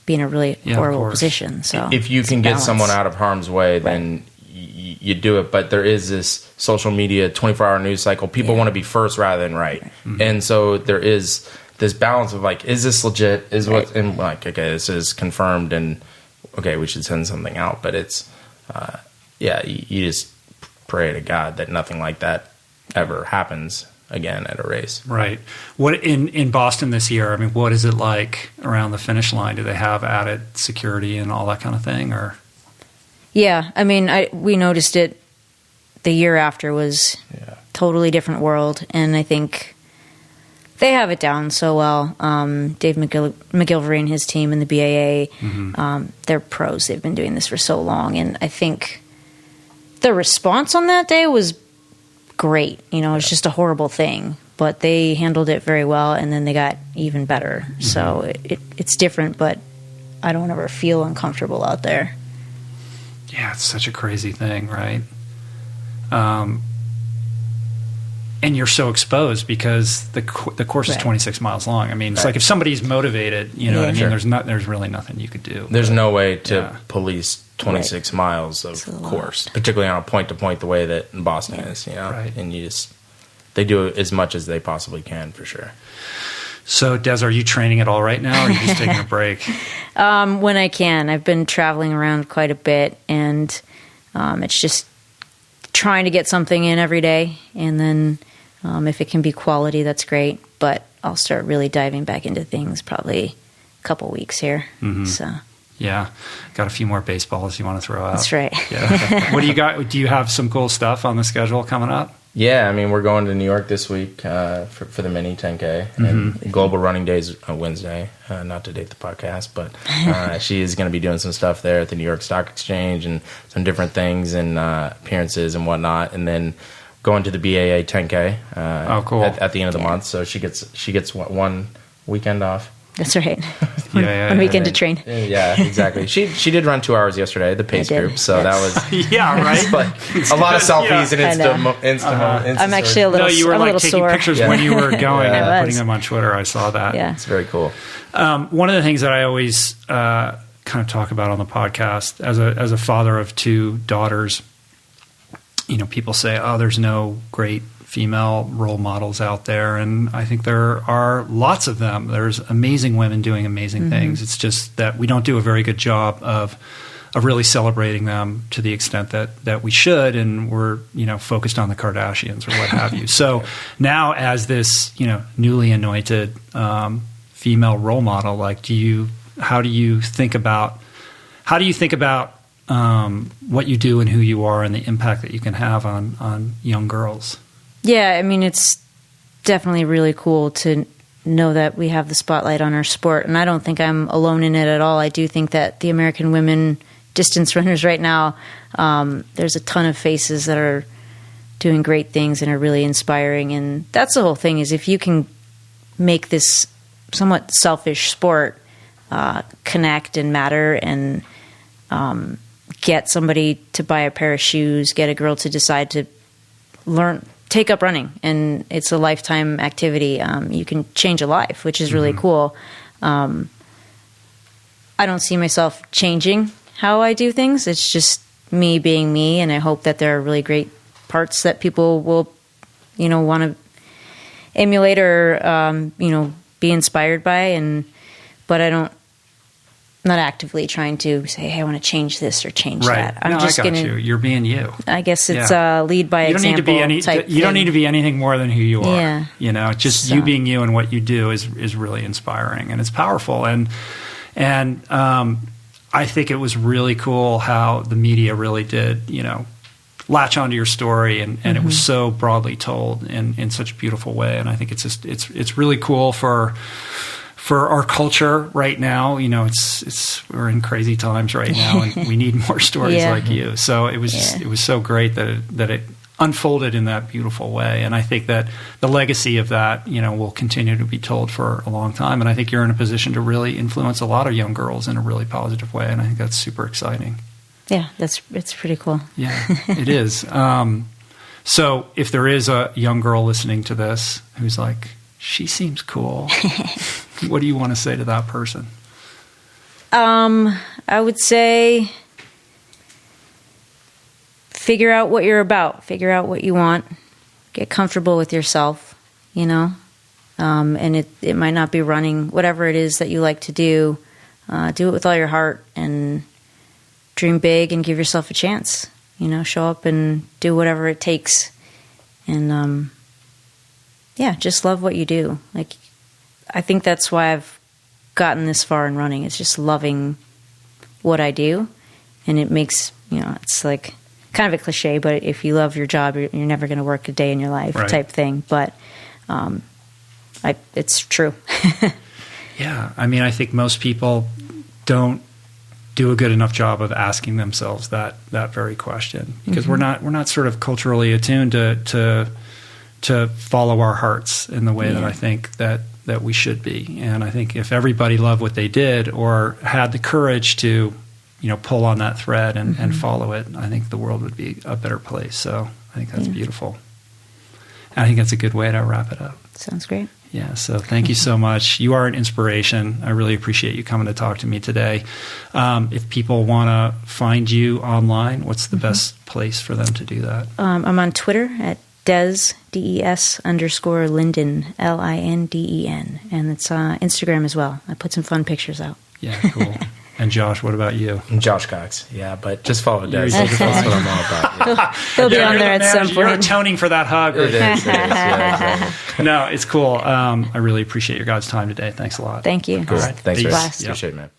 be in a really horrible position. So if you can get someone out of harm's way, then you do it. But there is this social media 24-hour news cycle. People want to be first rather than right. Mm-hmm. And so there is this balance of is this legit? Is what, and okay, this is confirmed, and okay, we should send something out. But it's you just pray to God that nothing like that ever happens again at a race. Right. What in Boston this year, I mean, what is it like around the finish line? Do they have added security and all that kind of thing, or? Yeah, I mean, we noticed it the year after was totally different world, and I think they have it down so well. Dave McGilvery and his team in the BAA, they're pros. They've been doing this for so long, and I think the response on that day was great. It was just a horrible thing, but they handled it very well, and then they got even better. Mm-hmm. So it's different, but I don't ever feel uncomfortable out there. Yeah, it's such a crazy thing, right? And you're so exposed because the course is 26 miles long. I mean, it's like if somebody's motivated, what I mean? There's really nothing you could do. There's no way to police 26 miles of course, particularly on a point-to-point the way that in Boston is, Right. And they do as much as they possibly can, for sure. So, Des, are you training at all right now, or are you just taking a break? When I can. I've been traveling around quite a bit, and it's just trying to get something in every day. And then if it can be quality, that's great. But I'll start really diving back into things probably a couple weeks here. Mm-hmm. So Yeah. Got a few more baseballs you want to throw out. That's right. Yeah. What do you got? Do you have some cool stuff on the schedule coming up? Yeah, I mean, we're going to New York this week for the mini 10K, and Global Running Days on Wednesday. Not to date the podcast, but she is going to be doing some stuff there at the New York Stock Exchange and some different things and appearances and whatnot. And then going to the BAA 10K cool. at the end of the month. So she gets one weekend off. That's right. One weekend to train. Yeah, exactly. She did run 2 hours yesterday, the pace group. So that was yeah, right. But a lot of selfies and Insta. I'm actually a little. No, you were like taking sore. pictures when you were going and putting them on Twitter. I saw that. Yeah, it's very cool. One of the things that I always kind of talk about on the podcast as a father of 2 daughters, people say, "Oh, there's no great female role models out there," and I think there are lots of them. There's amazing women doing amazing things. It's just that we don't do a very good job of really celebrating them to the extent that we should, and we're focused on the Kardashians or what have you. So now, as this newly anointed female role model, how do you think about what you do and who you are and the impact that you can have on young girls? Yeah, I mean, it's definitely really cool to know that we have the spotlight on our sport, and I don't think I'm alone in it at all. I do think that the American women distance runners right now, there's a ton of faces that are doing great things and are really inspiring, and that's the whole thing, is if you can make this somewhat selfish sport connect and matter and get somebody to buy a pair of shoes, get a girl to decide to take up running, and it's a lifetime activity. You can change a life, which is really cool. I don't see myself changing how I do things. It's just me being me, and I hope that there are really great parts that people will, want to emulate or, be inspired by. But I'm not actively trying to say, hey, I want to change this or change that. I'm just going to. You're being you. I guess it's lead by example. You don't need to be anything more than who you are. Yeah. Just you being you and what you do is really inspiring, and it's powerful. And I think it was really cool how the media really did, latch onto your story, and it was so broadly told in such a beautiful way. And I think it's really cool for our culture right now. We're in crazy times right now, and we need more stories like you. So it was so great that it unfolded in that beautiful way. And I think that the legacy of that, will continue to be told for a long time. And I think you're in a position to really influence a lot of young girls in a really positive way. And I think that's super exciting. Yeah, it's pretty cool. Yeah, it is. So if there is a young girl listening to this who's like, she seems cool, what do you want to say to that person? I would say figure out what you're about. Figure out what you want. Get comfortable with yourself, and it might not be running. Whatever it is that you like to do it with all your heart and dream big and give yourself a chance. Show up and do whatever it takes. And, just love what you do. I think that's why I've gotten this far in running. It's just loving what I do. And it makes, it's like kind of a cliche, but if you love your job, you're never going to work a day in your life type thing. But it's true. Yeah. I mean, I think most people don't do a good enough job of asking themselves that very question, because we're not sort of culturally attuned to follow our hearts in the way that I think that we should be. And I think if everybody loved what they did or had the courage to, pull on that thread and follow it, I think the world would be a better place. So I think that's beautiful. And I think that's a good way to wrap it up. Sounds great. Yeah, so thank you so much. You are an inspiration. I really appreciate you coming to talk to me today. If people want to find you online, what's the best place for them to do that? I'm on Twitter at Des, DES_Linden, LINDEN. And it's Instagram as well. I put some fun pictures out. Yeah, cool. And Josh, what about you? I'm Josh Cox. Yeah, but just follow Des. That's what I'm all about. Yeah. He'll be on there at some point. You're atoning for that hug. It is. Yeah, exactly. No, it's cool. I really appreciate your guys' time today. Thanks a lot. Thank you. Cool. All right. Thanks, Blast. Appreciate it, man.